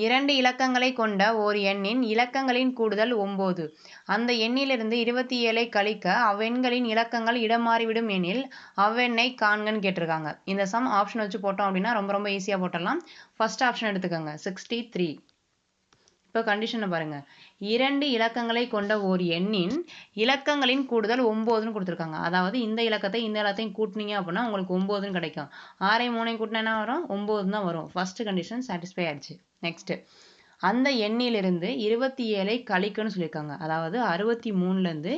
2 இலக்கங்களை கொண்ட ஓர் எண்ணின் இலக்கங்களின் கூடுதல் 9. அந்த எண்ணிலிருந்து 27ஐ கழிக்க அவ்வெண்களின் இலக்கங்கள் இடம் மாறிவிடும் எனில் அவ்வெண்ணை காண்கன்னு கேட்டிருக்காங்க. இந்த சம் ஆப்ஷன் வச்சு போட்டோம் அப்படின்னா ரொம்ப ஈஸியா போட்டுடலாம். ஃபர்ஸ்ட் ஆப்ஷன் எடுத்துக்கோங்க 63. இப்போ கண்டிஷனை பாருங்க. 2 இலக்கங்களை கொண்ட ஓர் எண்ணின் இலக்கங்களின் கூடுதல் 9ன்னு கொடுத்துருக்காங்க. அதாவது இந்த இலக்கத்தை இந்த இலக்கத்தையும் கூட்டினீங்க அப்படின்னா உங்களுக்கு 9ன்னு கிடைக்கும். 6ஐயும் 3ஐயும் கூட்டினா என்ன வரும்? 9 தான் வரும். ஃபர்ஸ்ட் கண்டிஷன் சாட்டிஸ்ஃபை ஆயிடுச்சு. நெக்ஸ்ட், அந்த எண்ணிலிருந்து 27ஐ கழிக்கன்னு சொல்லியிருக்காங்க. அதாவது 63லேருந்து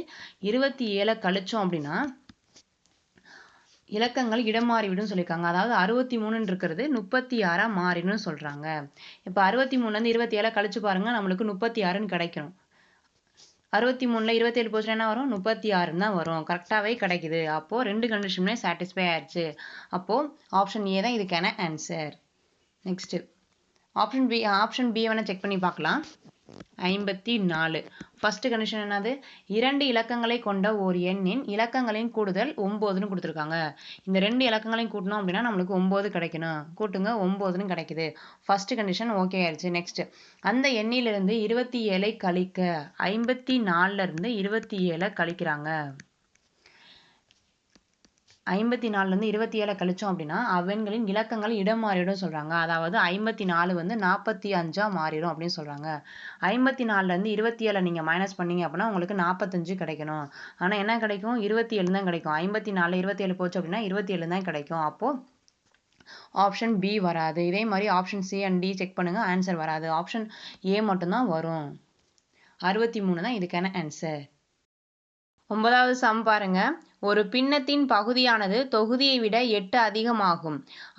27ஐ கழிச்சோம் அப்படின்னா இலக்கங்கள் இடம் மாறிவிடும் சொல்லியிருக்காங்க. அதாவது 63 இருக்கிறது 36 மாறிடும் சொல்றாங்க. இப்போ 63லேருந்து 27 கழிச்சு பாருங்க, நம்மளுக்கு 36ன்னு கிடைக்கும். 63ல 27 போச்சுன்னா என்ன வரும்? 36 தான் வரும். கரெக்டாவே கிடைக்குது. அப்போ 2 கண்டிஷனுமே சாட்டிஸ்ஃபை ஆயிடுச்சு. அப்போ ஆப்ஷன் ஏ தான் இதுக்கான ஆன்சர். நெக்ஸ்ட், ஆப்ஷன் பி வேணா செக் பண்ணி பார்க்கலாம். 54. ஃபர்ஸ்ட் கண்டிஷன் என்னது? 2 இலக்கங்களை கொண்ட ஓர் எண்ணின் இலக்கங்களின் கூடுதல் 9ன்னு கொடுத்துருக்காங்க. இந்த 2 இலக்கங்களையும் கூட்டணும் அப்படின்னா நம்மளுக்கு 9 கிடைக்கணும். கூட்டுங்க, 9ன்னு கிடைக்குது. ஃபர்ஸ்ட் கண்டிஷன் ஓகே ஆயிடுச்சு. நெக்ஸ்ட், அந்த எண்ணிலிருந்து 27ஐ கழிக்க 54லேருந்து 27ஐ கழிக்கிறாங்க. 54லேருந்து 27 கழிச்சோம் அப்படின்னா அவ்வெண்களின் இலக்கங்கள் இடம் மாறிடும் சொல்றாங்க. அதாவது 54 வந்து 45ஆ மாறிடும் அப்படின்னு சொல்றாங்க. 54லேருந்து 27 நீங்க மைனஸ் பண்ணீங்க அப்படின்னா உங்களுக்கு 45 கிடைக்கணும். ஆனா என்ன கிடைக்கும்? 27 தான் கிடைக்கும். 54ல 27 போச்சு அப்படின்னா 27 தான் கிடைக்கும். அப்போ ஆப்ஷன் பி வராது. இதே மாதிரி option c and d check பண்ணுங்க, ஆன்சர் வராது. ஆப்ஷன் ஏ மட்டும்தான் வரும். 63 தான் இதுக்கான ஆன்சர். 9வது சம் பாருங்க. ஒரு பின்னத்தின் பகுதியானது தொகுதியை விட 8 அதிகமாகும்.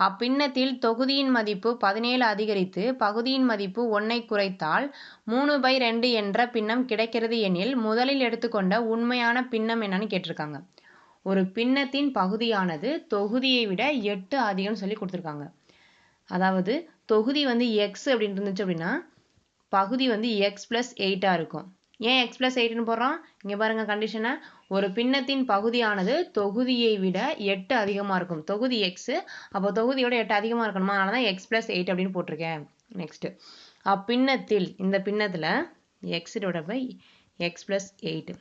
அப்பின்னத்தில் தொகுதியின் மதிப்பு 17 அதிகரித்து பகுதியின் மதிப்பு 1ஐ குறைத்தால் 3/2 என்ற பின்னம் கிடைக்கிறது எனில் முதலில் எடுத்துக்கொண்ட உண்மையான பின்னம் என்னன்னு கேட்டிருக்காங்க. ஒரு பின்னத்தின் பகுதியானது தொகுதியை விட 8 அதிகம்னு சொல்லி கொடுத்துருக்காங்க. அதாவது தொகுதி வந்து எக்ஸ் அப்படின்னு இருந்துச்சு அப்படின்னா பகுதி வந்து எக்ஸ் பிளஸ் 8ஆ இருக்கும். ஏன் எக்ஸ் பிளஸ் 8ன்னு போடுறோம்? இங்கே பாருங்க கண்டிஷனை. ஒரு பின்னத்தின் பகுதியானது தொகுதியை விட 8 அதிகமாக இருக்கும். தொகுதி எக்ஸ், அப்போ தொகுதியோட 8 அதிகமாக இருக்கணுமா? அதனால தான் எக்ஸ் பிளஸ் 8 அப்படின்னு போட்டிருக்கேன். நெக்ஸ்ட், அப்பின்னத்தில் இந்த பின்னத்தில் x/x பிளஸ் 8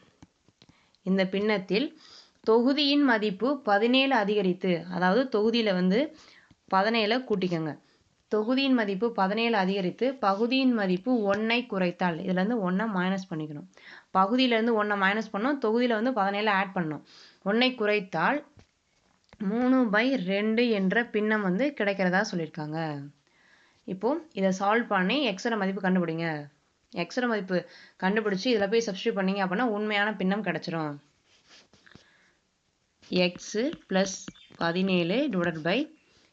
இந்த பின்னத்தில் தொகுதியின் மதிப்பு 17 அதிகரித்து, அதாவது தொகுதியில் வந்து 17 கூட்டிக்கோங்க. தொகுதியின் மதிப்பு 17 அதிகரித்து பகுதியின் மதிப்பு 1ஐ குறைத்தால், இதுல இருந்து 1ஐ மைனஸ் பண்ணிக்கணும். பகுதியில இருந்து 1ஐ மைனஸ் பண்ணணும், தொகுதியில வந்து 17 ஆட் பண்ணணும். 1ஐ குறைத்தால் 3/2 என்ற பின்னம் வந்து கிடைக்கிறதா சொல்லியிருக்காங்க. இப்போ இதை சால்வ் பண்ணி எக்ஸோட மதிப்பு கண்டுபிடிங்க. எக்ஸோட மதிப்பு கண்டுபிடிச்சு இதில் போய் சப்ஸ்டியூட் பண்ணீங்க அப்படின்னா உண்மையான பின்னம் கிடைச்சிரும். எக்ஸ் பிளஸ் 17 டிவைடட் பை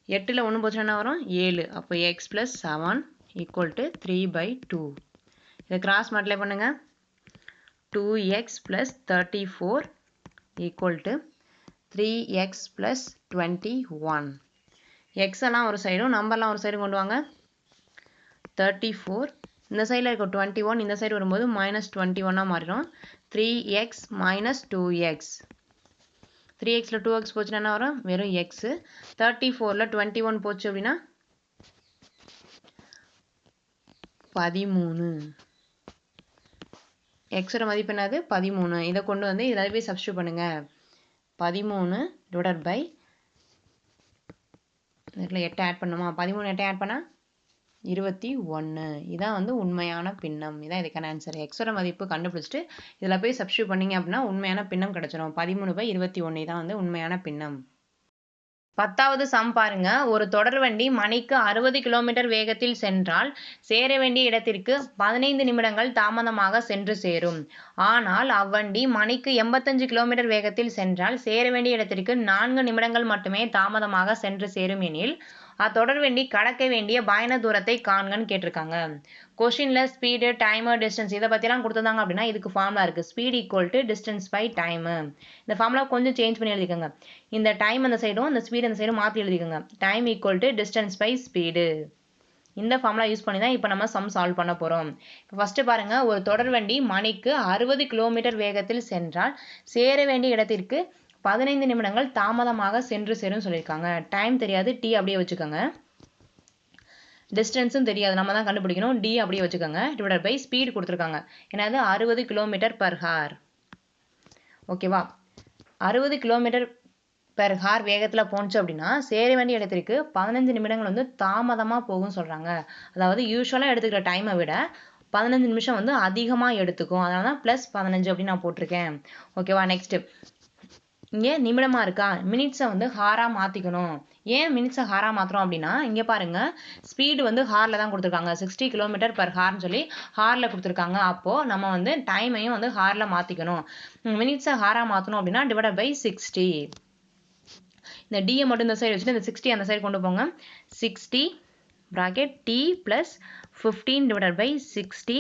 8ல் 1 போச்சுன்னா என்ன வரும்? 7. அப்போ x plus 7 equal to 3/2. இதை கிராஸ் மல்டிப்ளை பண்ணுங்க. 2x plus 34 equal to 3x plus 21. x எல்லாம் ஒரு சைடும் நம்பர்லாம் ஒரு சைடும் கொண்டு வாங்க. 34 இந்த சைடில் இருக்க 21 இந்த சைடு வரும்போது -21ஆக மாறிடும். 3x minus 2x. 3xல 2x போச்சுன்னா என்ன வரும்? வெறும் x. 34ல 21 போச்சு அப்படின்னா 13. xோட மதிப்பு என்னது? 13. இதை கொண்டு வந்து இதில் போய் சப்ஸ்டியூட் பண்ணுங்க. 13 டிவைடட் பை 8 ஆட் பண்ணுமா? 13 8 ஆட் பண்ணா 21. இதான் வந்து உண்மையான பின்னம். இதான் இதுக்கான ஆன்சர். எக்ஸோட மதிப்பு கண்டுபிடிச்சிட்டு இதில் போய் சப்ஸ்டியூட் பண்ணீங்க அப்படின்னா உண்மையான பின்னம் கிடைச்சிடும். 13/21 தான் வந்து உண்மையான பின்னம். 10வது சம் பாருங்க. ஒரு தொடர்வண்டி மணிக்கு 60 கிலோமீட்டர் வேகத்தில் சென்றால் சேர வேண்டிய இடத்திற்கு 15 நிமிடங்கள் தாமதமாக சென்று சேரும். ஆனால் அவ்வண்டி மணிக்கு 85 கிலோமீட்டர் வேகத்தில் சென்றால் சேர வேண்டிய இடத்திற்கு 4 நிமிடங்கள் மட்டுமே தாமதமாக சென்று சேரும் எனில் அத்தொடர்வண்டி கடக்க வேண்டிய பயண தூரத்தை காண்கன்னு கேட்டிருக்காங்க. கொஸ்டின்ல ஸ்பீடு, டைமு, டிஸ்டன்ஸ் இதை பற்றிலாம் கொடுத்துருந்தாங்க அப்படின்னா இதுக்கு ஃபார்முலா இருக்குது. Speed equal to distance by time. இந்த ஃபார்முலா கொஞ்சம் சேஞ்ச் பண்ணி எழுதிக்கோங்க. இந்த டைம் அந்த சைடும் இந்த ஸ்பீட் அந்த சைடும் மாற்றி எழுதிக்கோங்க. Time equal to distance by speed. இந்த ஃபார்முலா யூஸ் பண்ணி தான் இப்போ நம்ம சம் சால்வ் பண்ண போகிறோம். இப்போ ஃபஸ்ட்டு பாருங்கள். ஒரு தொடர்வண்டி மணிக்கு 60 கிலோமீட்டர் வேகத்தில் சென்றால் சேர வேண்டிய இடத்திற்கு 15 நிமிடங்கள் தாமதமாக சென்று சேரும் சொல்லியிருக்காங்க. டைம் தெரியாது, டி அப்படியே வச்சுக்கோங்க. டிஸ்டன்ஸும் தெரியாது, நம்ம தான் கண்டுபிடிக்கணும். டி அப்படியே வச்சுக்கோங்க. டிவைடட் பை ஸ்பீடு கொடுத்துருக்காங்க. என்னது 60 km/h. ஓகேவா? 60 km/h வேகத்தில் போணுச்சு அப்படின்னா சேர வேண்டிய இடத்திற்கு 15 நிமிடங்கள் வந்து தாமதமாக போகும்னு சொல்கிறாங்க. அதாவது யூஸ்வலாக எடுத்துக்கிற டைமை விட 15 நிமிஷம் வந்து அதிகமாக எடுத்துக்கும். அதனால தான் +15 அப்படின்னு நான் போட்டிருக்கேன். ஓகேவா? நெக்ஸ்ட் இங்கே நிமிடமாக இருக்கா, மினிட்ஸை வந்து ஹாராக மாற்றிக்கணும். ஏன் மினிட்ஸை ஹாராக மாற்றுறோம் அப்படின்னா இங்கே பாருங்கள், ஸ்பீடு வந்து ஹாரில் தான் கொடுத்துருக்காங்க. 60 km/hன்னு சொல்லி ஹாரில் கொடுத்துருக்காங்க. அப்போது நம்ம வந்து டைமையும் வந்து ஹாரில் மாற்றிக்கணும். மினிட்ஸை ஹாராக மாற்றணும் அப்படின்னா டிவைடட் பை 60. இந்த டியை மட்டும் இந்த சைடு வச்சுட்டு இந்த 60 அந்த சைடு கொண்டு போங்க. 60 bracket t plus 15 divided by 60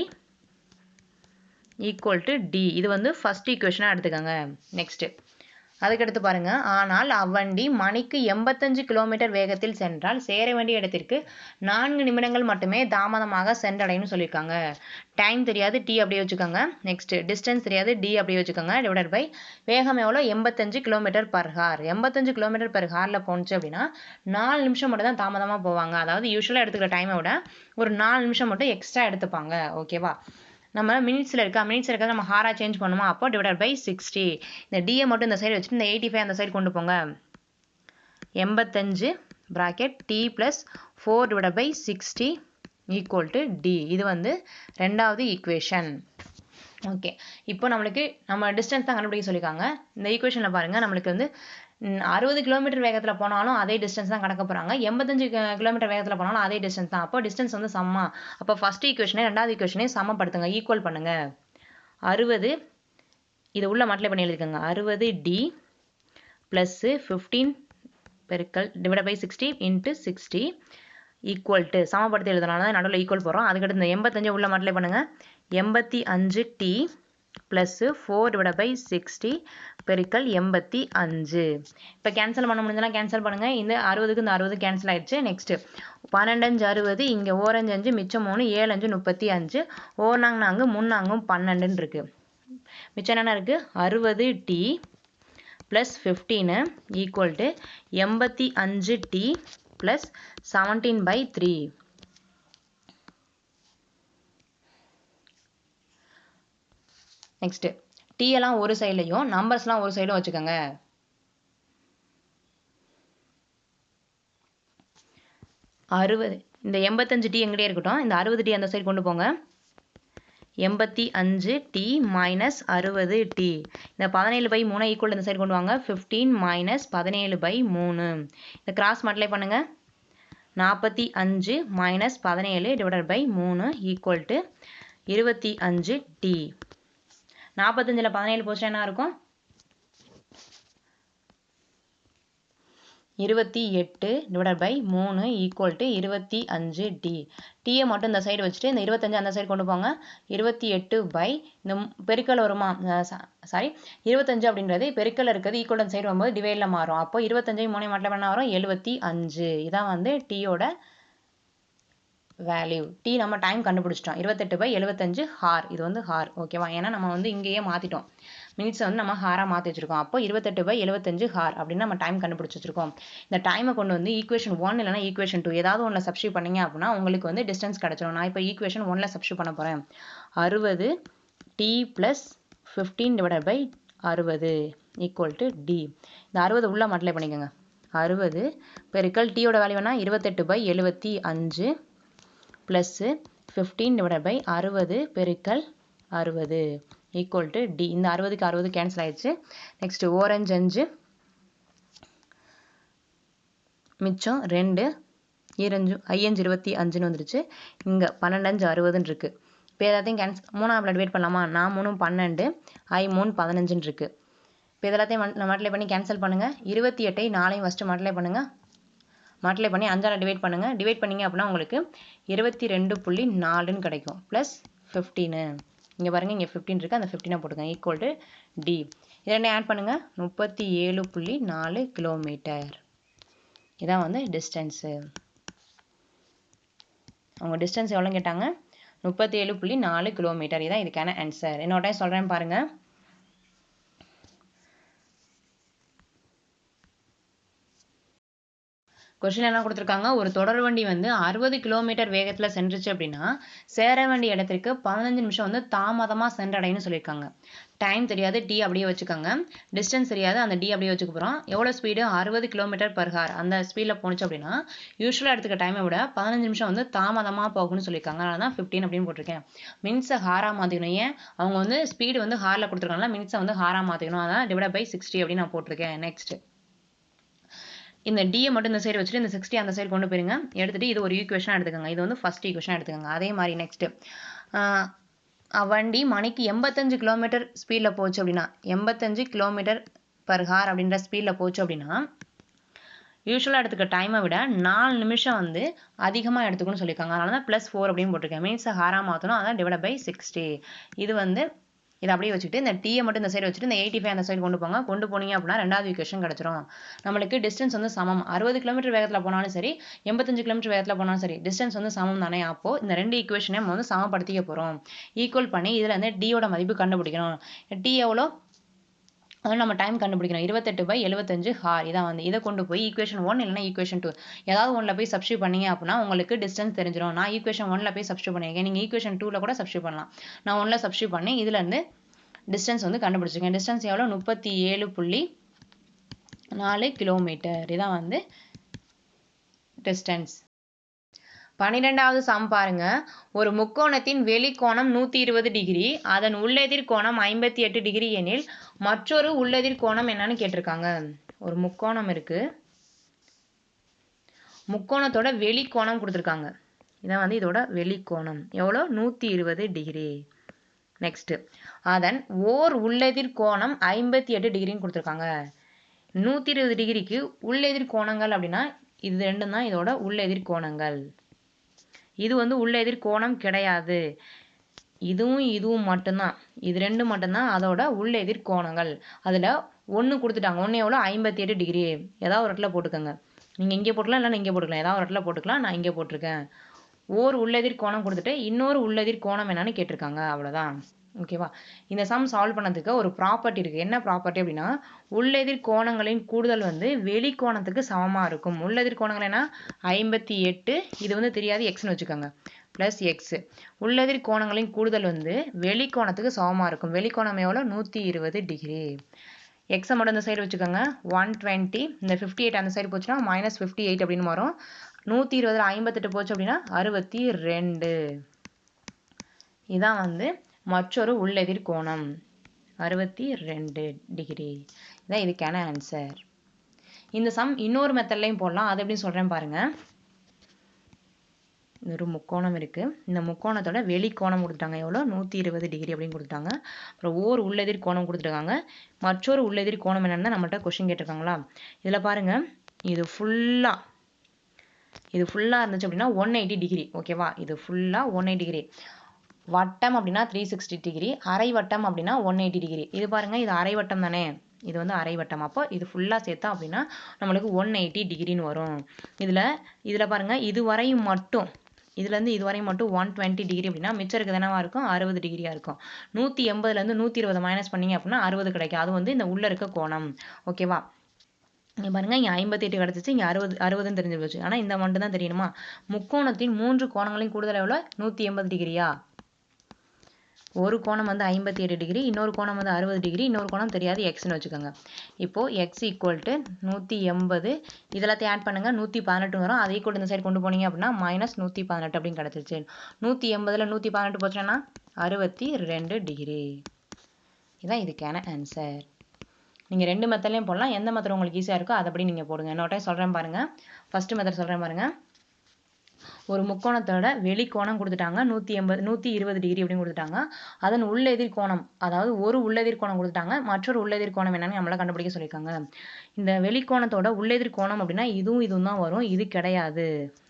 equal to d. இது வந்து ஃபர்ஸ்ட் ஈக்குவேஷனாக எடுத்துக்கோங்க. நெக்ஸ்ட் அதுக்கடுத்து பாருங்க, ஆனால் அவ்வண்டி மணிக்கு 85 km வேகத்தில் சென்றால் சேர வேண்டிய இடத்திற்கு 4 நிமிடங்கள் மட்டுமே தாமதமாக சென்றடையும் சொல்லியிருக்காங்க. டைம் தெரியாது, டி அப்படியே வச்சுக்கோங்க. நெக்ஸ்ட் டிஸ்டன்ஸ் தெரியாது, டி அப்படியே வச்சுக்கோங்க. டிவைடட் பை வேகம் எவ்வளோ 85 km/h. 85 km/hல போணுச்சு அப்படின்னா 4 நிமிஷம் மட்டும் தான் தாமதமாக போவாங்க. அதாவது யூஸ்வலாக எடுத்துக்கிற டைமை விட ஒரு 4 நிமிஷம் மட்டும் எக்ஸ்ட்ரா எடுத்துப்பாங்க. ஓகேவா? நம்ம மினிட்ஸில் இருக்கிறத நம்ம ஹாராக சேஞ்ச் பண்ணுமா, அப்போ டிவைடட் பை 60. இந்த டியை மட்டும் இந்த சைடு வச்சுட்டு இந்த 85 அந்த சைடு கொண்டு போங்க. 85 bracket t plus 4 divided by 60 equal to d. இது வந்து ரெண்டாவது ஈக்குவேஷன். ஓகே, இப்போ நம்ம டிஸ்டன்ஸ் தான் கண்டுபிடிக்க சொல்லியிருக்காங்க. இந்த ஈக்குவேஷனில் பாருங்கள், நம்மளுக்கு வந்து 60 km வேகத்தில் போனாலும் அதே டிஸ்டன்ஸ் தான் கடக்க போகிறாங்க. 85 km வேகத்தில் போனாலும் அதே டிஸ்டன்ஸ் தான். அப்போ டிஸ்டன்ஸ் வந்து சம்மா. அப்போ ஃபர்ஸ்ட் ஈக்குவேஷனே ரெண்டாவது ஈக்குவேஷனே சமப்படுத்துங்க, ஈக்குவல் பண்ணுங்க. 60 இதை உள்ள மல்டிப்ளை பண்ணி எழுதிக்கோங்க. 60d ப்ளஸ் 15 பெருக்கல் divide by 60 into 60 equal to சமப்படுத்தி எழுதுனால தான் நடுவில் ஈக்குவல் போகிறோம். அதுக்கடுத்து இந்த 85 உள்ள மல்டிப்ளை பண்ணுங்கள். 85t ப்ளஸ் 4 டிவைட் பை 60 பெருக்கல் 85. இப்போ கேன்சல் பண்ண முடிஞ்சனா கேன்சல் பண்ணுங்கள். இந்த 60க்கு இந்த 60 கேன்சல் ஆயிடுச்சு. நெக்ஸ்ட்டு 12 60, இங்கே 4 5 மிச்சம் 3, 7 5 35, 4 4 3 4 12 இருக்கு. மிச்சம் என்னென்ன இருக்குது? 60t plus 15 equal to 85t plus 17/3. Next t எல்லாம் ஒரு சைட்லையும் நம்பர்ஸ்லாம் ஒரு சைடும் வச்சுக்கோங்க. இந்த 85t எங்கிட்டே இருக்கட்டும். இந்த 60t அந்த சைடு கொண்டு போங்க. 85t minus 60t. இந்த 17/3 ஈக்குவல் இந்த சைடு கொண்டு வாங்க. 15 மைனஸ் 17/3. இந்த கிராஸ் மல்டிப்ளை பண்ணுங்க. 45 minus 17 divided by 3 equal to 25t. 45ல் 17 போச்சுன்னா என்ன இருக்கும்? 28 divided by 3 equal to 25t. டீயை மட்டும் இந்த சைடு வச்சுட்டு இந்த 25 அந்த சைடு கொண்டு போங்க. 28 பை இந்த பெருக்கல் வருமா, சாரி 25 அப்படின்றது பெருக்கல் இருக்கிறது ஈக்குவல் அந்த சைடு வரும்போது டிவைடில் மாறும். அப்போ 25 3 மல்டிப்ளை பண்ண வரும் 75. இதான் வந்து டீயோட வேல்யூ. டி நம்ம டைம் கண்டுபிடிச்சிட்டோம். 28/75 ஹார். இது வந்து ஹார். ஓகேவா? ஏன்னா நம்ம வந்து இங்கேயே மாற்றிட்டோம். மினிட்ஸை வந்து நம்ம ஹாராக மாற்றி வச்சிருக்கோம். அப்போ 28/75 ஹார் அப்படின்னு நம்ம டைம் கண்டுபிடிச்சி வச்சிருக்கோம். இந்த டைமை கொண்டு வந்து ஈக்குவேஷன் 1 இல்லைனா ஈக்குவேஷன் 2 ஏதாவது ஒன்றில் சப்ஸ்டியூட் பண்ணீங்க அப்படின்னா உங்களுக்கு வந்து டிஸ்டன்ஸ் கிடச்சிடும். நான் இப்போ ஈக்குவேஷன் 1ல் சப்ஸ்டியூட் பண்ண போகிறேன். 60t plus 15 divided by 60 equal to t. இந்த 60 உள்ள மல்டிப்ளை பண்ணிக்கோங்க. 60 பெருக்கல் டீயோட வேல்யூ வேணா 28/75 ப்ளஸ் 15 டிவைடட் பை 60 பெருக்கல் 60 ஈக்குவல் டு டி. இந்த 60க்கு 60 கேன்சல் ஆயிடுச்சு. நெக்ஸ்ட் 4 5 5 மிச்சம் 2 5 25ன்னு வந்துருச்சு. இங்கே 12 5 60ன்னு இருக்கு. இப்போ எல்லாத்தையும் கேன்சல் 3 டிவைட் பண்ணலாமா? 4 3 12, 5 3 15ன்னு இருக்கு. இப்போ இதெல்லாத்தையும் மல்டிப்ளை பண்ணி கேன்சல் பண்ணுங்க. 28ஐ 4ஐயும் ஃபஸ்ட்டு மல்டிப்ளை பண்ணுங்க. மல்டிப்ளை பண்ணி 5ஆல் டிவைட் பண்ணுங்க. டிவைட் பண்ணீங்க அப்படின்னா உங்களுக்கு 22.4ன்னு கிடைக்கும். ப்ளஸ் 15. இங்கே பாருங்கள், இங்கே 15 இருக்குது, அந்த 15 போட்டுக்கோங்க. Equal to t. இது ரெண்டையும் ஆட் பண்ணுங்கள். 37.4 கிலோமீட்டர். இதான் வந்து டிஸ்டன்ஸு. அவங்க டிஸ்டன்ஸ் எவ்வளோ கேட்டாங்க? 37.4 கிலோமீட்டர். இதான் இதுக்கான ஆன்சர். இன்னொரு டைம் சொல்கிறேன் பாருங்கள். கொஸ்டின் என்ன கொடுத்துருக்காங்க, ஒரு தொடர் வண்டி வந்து 60 கிலோமீட்டர் வேகத்துல சென்றுச்சு அப்படின்னா சேர வேண்டிய இடத்திற்கு 15 நிமிஷம் வந்து தாமதமா சென்றடைன்னு சொல்லியிருக்காங்க. டைம் தெரியாது, டி அப்படியே வச்சுக்கோங்க. டிஸ்டன்ஸ் தெரியாது, அந்த டி அப்படியே வச்சுக்க போகிறோம். எவ்வளோ ஸ்பீடு, 60 கிலோமீட்டர் பர் ஹார். அந்த ஸ்பீடில் போணுச்சு அப்படின்னா யூஸ்வலாக எடுத்துக்க டைமை விட 15 நிமிஷம் வந்து தாமதமாக போகும்னு சொல்லியிருக்காங்க. அதனால தான் 15 அப்படின்னு போட்டிருக்கேன். மினிட்ஸை ஹாராக மாற்றிக்கணும். ஏன், அவங்க வந்து ஸ்பீடு வந்து ஹாரில் கொடுத்துருக்காங்களா, மினிட்ஸை வந்து ஹாராக மாற்றிக்கணும். அதான் டிவைட் பை 60 அப்படின்னு நான் போட்டிருக்கேன். நெக்ஸ்ட் இந்த டியை மட்டும் இந்த சைடு வச்சுட்டு இந்த 60 அந்த சைடு கொண்டு போயிருங்க. எடுத்துட்டு இது ஒரு ஈக்குவேஷனாக எடுத்துக்கோங்க. இது வந்து ஃபர்ஸ்ட் ஈக்குவேஷனாக எடுத்துக்கோங்க. அதே மாதிரி நெக்ஸ்ட் வண்டி மணிக்கு 85 கிலோமீட்டர் ஸ்பீடில் போச்சு அப்படின்னா 85 கிலோமீட்டர் பர் ஹார் அப்படின்ற ஸ்பீடில் போச்சு அப்படின்னா யூஸ்வலாக எடுத்துக்க டைமை விட 4 நிமிஷம் வந்து அதிகமாக எடுத்துக்கணும்னு சொல்லியிருக்காங்க. அதனால தான் +4 அப்படின்னு போட்டிருக்கேன். மினிட்ஸை ஹாராக மாற்றணும். அதான் டிவைட் பை 60. இது வந்து இதை அப்படியே வச்சுட்டு இந்த டீயை மட்டும் இந்த சைடு வச்சுட்டு இந்த 85 அந்த சைடு கொண்டு போங்க. கொண்டு போனீங்க அப்படின்னா ரெண்டாவது ஈக்குவேஷன் கிடச்சிரும். நம்மளுக்கு டிஸ்டன்ஸ் வந்து சமம். 60 கிலோமீட்டர் வேகத்தில் போனாலும் சரி, 85 கிலோமீட்டர் வேகத்தில் போனாலும் சரி, டிஸ்டன்ஸ் வந்து சமம் தானே. அப்போ இந்த ரெண்டு ஈக்குவேஷனை நம்ம வந்து சமப்படுத்திக்க போகிறோம். ஈக்குவல் பண்ணி இதில் வந்து டியோட மதிப்பு கண்டுபிடிக்கணும். டி எவ்வளோ, அது நம்ம டைம் கண்டுபிடிக்கணும். 28/75 ஹார். இதான் வந்து இதை கொண்டு போய் ஈக்குவேஷன் 1 இல்லைனா ஈக்குவேஷன் 2 ஏதாவது ஒன்றில் போய் சப்ஸ்டியூட் பண்ணீங்க அப்படின்னா உங்களுக்கு டிஸ்டன்ஸ் தெரிஞ்சிடும். நான் ஈக்குவேஷன் 1ல் போய் சப்ஸ்டியூட் பண்ணியிருக்கேன். நீங்கள் ஈக்குவேஷன் 2ல் கூட சப்ஸ்டியூட் பண்ணலாம். நான் 1ல் சப்ஸ்டியூட் பண்ணி இதுலேருந்து டிஸ்டன்ஸ் வந்து கண்டுபிடிச்சிருக்கேன். டிஸ்டன்ஸ் எவ்வளோ, 37.4 கிலோமீட்டர். இதான் வந்து டிஸ்டன்ஸ். 12வது சம் பாருங்க. ஒரு முக்கோணத்தின் வெளிக்கோணம் 120 டிகிரி, அதன் உள்ளெதிர் கோணம் 58 டிகிரி எனில் மற்றொரு உள்ளெதிர் கோணம் என்னன்னு கேட்டிருக்காங்க. ஒரு முக்கோணம் இருக்கு, முக்கோணத்தோட வெளிக்கோணம் கொடுத்துருக்காங்க. இதான் வந்து இதோட வெளிக்கோணம் எவ்வளோ, 120 டிகிரி. நெக்ஸ்ட் அதன் ஓர் உள்ளெதிர் கோணம் 58 டிகிரின்னு கொடுத்துருக்காங்க. 120 டிகிரிக்கு உள்ளெதிர் கோணங்கள் அப்படின்னா இது ரெண்டும் தான் இதோட உள்ளெதிர் கோணங்கள். இது வந்து உள்ளெதிர் கோணம் கிடையாது. இதுவும் இதுவும் மட்டும்தான், இது ரெண்டு மட்டும்தான் அதோட உள்ளெதிர் கோணங்கள். அதில் ஒன்று கொடுத்துட்டாங்க. ஒன்று எவ்வளோ, 58 டிகிரி. ஏதாவது ஒரு இடத்துல போட்டுக்கோங்க. நீங்கள் இங்கே போட்டுக்கலாம், இல்லைன்னா இங்கே போட்டுக்கலாம். ஏதாவது ஒரு இடத்துல போட்டுக்கலாம். நான் இங்கே போட்டிருக்கேன். ஓர் உள்ளெதிர் கோணம் கொடுத்துட்டு இன்னொரு உள்ளெதிர் கோணம் என்னன்னு கேட்டிருக்காங்க. அவ்வளோதான். ஓகேவா. இந்த சம் சால்வ் பண்ணதுக்கு ஒரு ப்ராப்பர்ட்டி இருக்குது. என்ன ப்ராப்பர்ட்டி அப்படின்னா, உள்ளெதிர் கோணங்களின் கூடுதல் வந்து வெளிக்கோணத்துக்கு சமமாக இருக்கும். உள்ளெதிர் கோணங்கள் என்ன, 58, இது வந்து தெரியாது எக்ஸ்னு வச்சுக்கோங்க, ப்ளஸ் எக்ஸ். உள்ளெதிர் கோணங்களின் கூடுதல் வந்து வெளிக்கோணத்துக்கு சமமாக இருக்கும். வெளிக்கோணம் எவ்வளோ, 120 டிகிரி. எக்ஸை மட்டும் இந்த சைடு வச்சுக்கோங்க, 120. இந்த 58 அந்த சைடு போச்சுன்னா -58 அப்படின்னு வரும். 120ல் 58 போச்சு அப்படின்னா 62. இதான் வந்து மற்றொரு உள்ளெதிர் கோணம், 62 டிகிரி. இதான் இதுக்கான ஆன்சர். இந்த சம் இன்னொரு மெத்தட்லையும் போடலாம். அது எப்படி சொல்கிறேன் பாருங்க. ஒரு முக்கோணம் இருக்குது. இந்த முக்கோணத்தோட வெளிக்கோணம் கொடுத்துட்டாங்க. எவ்வளோ, 120 டிகிரி அப்படின்னு கொடுத்துட்டாங்க. அப்புறம் ஓர் உள்ளெதிர் கோணம் கொடுத்துருக்காங்க. மற்றொரு உள்ளெதிர் கோணம் என்னென்னா நம்மள்கிட்ட கொஸ்டின் கேட்டிருக்காங்களா. இதில் பாருங்கள், இது ஃபுல்லாக இருந்துச்சு அப்படின்னா 180 டிகிரி. ஓகேவா. இது ஃபுல்லாக 180 டிகிரி. வட்டம் அப்படின்னா 360 டிகிரி. அரை வட்டம் அப்படின்னா 180 டிகிரி. இது பாருங்க, இது அரை வட்டம் தானே, இது வந்து அரை வட்டம். அப்போ இது ஃபுல்லாக சேர்த்தா அப்படின்னா நம்மளுக்கு 180 டிகிரின்னு வரும். இதில் பாருங்க, இதுவரையும் மட்டும், இதுலேருந்து இதுவரையும் மட்டும் 120 டிகிரி அப்படின்னா மிச்சம் இருக்குது என்னவா இருக்கும், 60 டிகிரியாக இருக்கும். 180லேருந்து 120 மைனஸ் பண்ணிங்க அப்படின்னா 60 கிடைக்கும். அது வந்து இந்த உள்ளே இருக்க கோணம். ஓகேவா. இங்கே பாருங்கள், இங்கே 58 கிடச்சிச்சு, இங்கே 60ன்னு தெரிஞ்சு போச்சு. ஆனால் இந்த மட்டும் தான் தெரியணுமா. முக்கோணத்தின் 3 கோணங்களையும் கூடுதல் எவ்வளோ, 180 டிகிரியா. ஒரு கோணம் வந்து 58 டிகிரி, இன்னொரு கோணம் வந்து 60 டிகிரி, இன்னொரு கோணம் தெரியாது எக்ஸ்னு வச்சுக்கோங்க. இப்போது எக்ஸ் ஈக்குவல் டு 180, இதெல்லாத்தையும் ஆட் பண்ணுங்கள், 118 வரும். அதை ஈக்குவல் இந்த சைடு கொண்டு போனீங்க அப்படின்னா -118 அப்படின்னு கிடச்சிருச்சு. 180ல் 118 போச்சுன்னா 62 டிகிரி. இதுதான் இதுக்கான ஆன்சர். நீங்கள் ரெண்டு மெத்தட்லையும் போடலாம். எந்த மெத்தட் உங்களுக்கு ஈஸியாக இருக்கோ அதை அப்படி நீங்கள் போடுங்க. இன்னொரு டைம் சொல்கிறேன் பாருங்கள். ஃபஸ்ட்டு மெத்தட் சொல்கிறேன் பாருங்கள். ஒரு முக்கோணத்தோட வெளிக்கோணம் கொடுத்துட்டாங்க, 120 டிகிரி அப்படின்னு கொடுத்துட்டாங்க. அதன் உள்ளெதிர் கோணம், அதாவது ஒரு உள்ளெதிர் கோணம் கொடுத்துட்டாங்க. மற்றொரு உள்ளெதிர் கோணம் என்னன்னு நம்மளை கண்டுபிடிக்க சொல்லியிருக்காங்க. இந்த வெளிக்கோணத்தோட உள்ளெதிர் கோணம் அப்படின்னா இதுவும் தான் வரும், இது கிடையாது.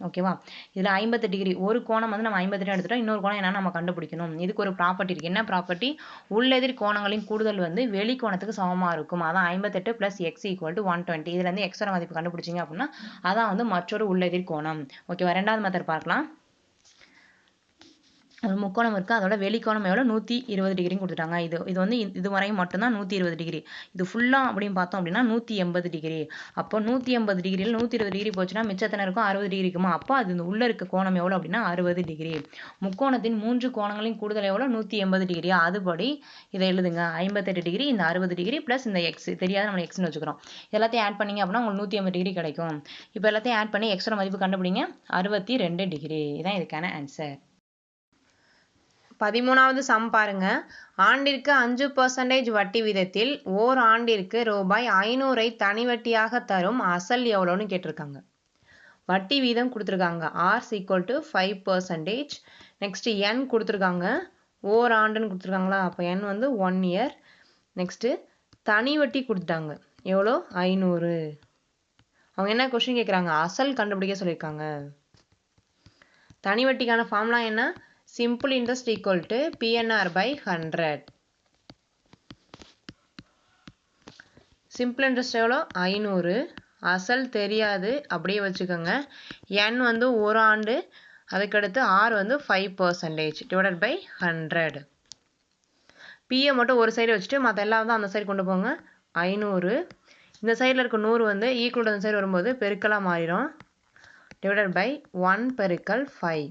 ஓகேவா. இதில் 58 டிகிரி, ஒரு கோணம் வந்து நம்ம 58 எடுத்துட்டோம். இன்னொரு கோணம் என்னன்னு நம்ம கண்டுபிடிக்கணும். இதுக்கு ஒரு ப்ராப்பர்ட்டி இருக்குது. என்ன ப்ராப்பர்ட்டி, உள்ளெதிர் கோணங்களின் கூடுதல் வந்து வெளிக்கோணத்துக்கு சமமாக இருக்கும். அதான் 58 + x = 120. இதுலேருந்து எக்ஸோட மதிப்பு கண்டுபிடிச்சிங்க அப்படின்னா அதான் வந்து மற்றொரு உள்ளெதிர் கோணம். ஓகேவா. ரெண்டாவது மெத்தட் பார்க்கலாம். ஒரு முக்கோணம் இருக்குது, அதோட வெளிக்கோணம் எவ்வளோ 120 டிகிரின்னு கொடுத்துட்டாங்க. இது வந்து இது வரையும் மட்டும்தான் 120 டிகிரி. இது ஃபுல்லாக அப்படின்னு பார்த்தோம் அப்படின்னா 180 டிகிரி. அப்போ 180 டிகிரியில் 120 டிகிரி போச்சுன்னா மிச்சத்தனை இருக்கும் 60 டிகிரி இருக்குமா? அப்போ அது இந்த உள்ளே இருக்க கோணம் எவ்வளோ அப்படின்னா 60 டிகிரி. முக்கோணத்தின் 3 கோணங்களின் கூடுதல் எவ்வளோ 180 டிகிரியா? அதுபடி இதை எழுதுங்க. 58 டிகிரி, இந்த 60 டிகிரி ப்ளஸ் இந்த எக்ஸ் தெரியாத நம்ம எக்ஸ்னு வச்சுக்கிறோம். எல்லாத்தையும் ஆட் பண்ணிங்க அப்படின்னா உங்களுக்கு 180 டிகிரி கிடைக்கும். இப்போ எல்லாத்தையும் ஆட் பண்ணி எக்ஸோட மதிப்பு கண்டுபிடிங்க. 62 டிகிரி. இதான் இதுக்கான ஆன்சர். 13வது சம் பாருங்க. ஆண்டிற்கு 5% வட்டி வீதத்தில் ஓர் ஆண்டிற்கு ரூபாய் 500 தனி வட்டியாக தரும் அசல் எவ்வளோன்னு கேட்டிருக்காங்க. வட்டி வீதம் கொடுத்துருக்காங்க. R = 5%. நெக்ஸ்ட் N கொடுத்துருக்காங்க. ஓர் ஆண்டுன்னு கொடுத்துருக்காங்களா? அப்போ N வந்து 1 year. நெக்ஸ்ட் தனி வட்டி கொடுத்துட்டாங்க. எவ்வளோ? 500. அவங்க என்ன கொஸ்டின் கேட்குறாங்க? அசல் கண்டுபிடிக்க சொல்லியிருக்காங்க. தனி வட்டிக்கான ஃபார்முலா என்ன? Simple interest equal to PNR by 100. Simple interest எவ்வளோ? 500. அசல் தெரியாது, அப்படியே வச்சுக்கோங்க. N வந்து ஒரு ஆண்டு, அதுக்கடுத்து R வந்து 5% divided by 100. Pயை மட்டும் ஒரு சைடு வச்சுட்டு மற்ற எல்லாம் வந்து அந்த சைடு கொண்டு போங்க. 500. இந்த சைடில் இருக்க 100 வந்து ஈக்குவல் அந்த சைடு வரும்போது பெருக்கலாக மாறிடும். divided by 1 பெருக்கல் 5.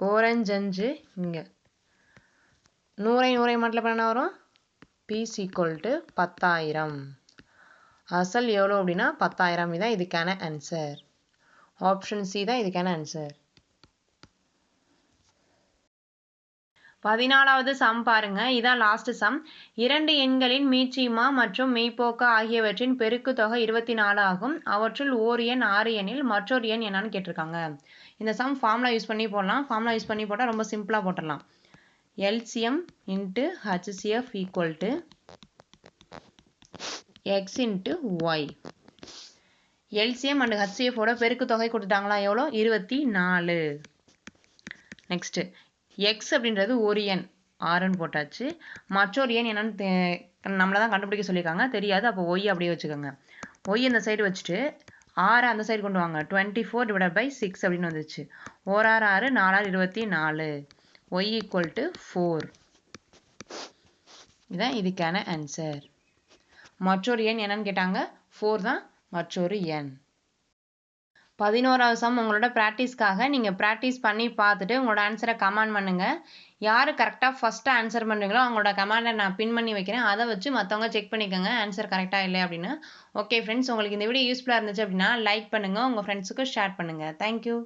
ஓரஞ்சு இங்கே 100 மட்டும் பண்ண வரும். P = 10,000. அசல் எவ்வளோ அப்படின்னா 10,000. இதான் இதுக்கான ஆன்சர். ஆப்ஷன் சி தான் இதுக்கான ஆன்சர். 14வது சம் பாருங்க. இதான் லாஸ்ட் சம். 2 எண்களின் மீச்சிமா மற்றும் மெய்ப்போக்கா ஆகியவற்றின் பெருக்கு தொகை 24 ஆகும். அவற்றுள் ஓர் எண் 6 எண்ணில் மற்றொரு எண் என்னன்னு கேட்டிருக்காங்க. இந்த சம் ஃபார்முலா யூஸ் பண்ணி போடலாம். ஃபார்முலா யூஸ் பண்ணி போட்டால் ரொம்ப சிம்பிளாக போட்டுடலாம். LCM into HCF equal to X into Y. LCM and HCF ஓட பெருக்கு தொகை கொடுத்துட்டாங்களா? எவ்வளோ? 24. நெக்ஸ்ட் X அப்படின்றது ஒரு எண் 6ன்னு போட்டாச்சு. மற்றொரு எண் என்னன்னு நம்மளை தான் கண்டுபிடிக்க சொல்லியிருக்காங்க. தெரியாது, அப்போ Y அப்படியே வச்சுக்கோங்க. Y இந்த சைடு வச்சுட்டு 6 அந்த சைடு கொண்டு வாங்க. 24 divided by 6 அப்படின்னு வந்துச்சு. 1 6 6 4 6 24. Y = 4. இதான் இதுக்கான ஆன்சர். மற்றொரு எண் என்னன்னு கேட்டாங்க. 4 தான் மற்றொரு எண். 11வது சம் உங்களோட ப்ராக்டிஸ்க்காக நீங்கள் ப்ராக்டிஸ் பண்ணி பார்த்துட்டு உங்களோட ஆன்சரை கமெண்ட் பண்ணுங்கள். யார் கரெக்டாக ஃபஸ்ட்டு ஆன்சர் பண்ணுறீங்களோ அவங்களோட கமெண்டை நான் பின் பண்ணி வைக்கிறேன். அதை வச்சு மற்றவங்க செக் பண்ணிக்கோங்க ஆன்சர் கரெக்டாக இல்லை அப்படின்னு. ஓகே ஃப்ரெண்ட்ஸ், உங்களுக்கு இந்த வீடியோ யூஸ்ஃபுல்லாக இருந்துச்சு அப்படின்னா லைக் பண்ணுங்கள், உங்கள் ஃப்ரெண்ட்ஸுக்கு ஷேர் பண்ணுங்கள். தேங்க்யூ.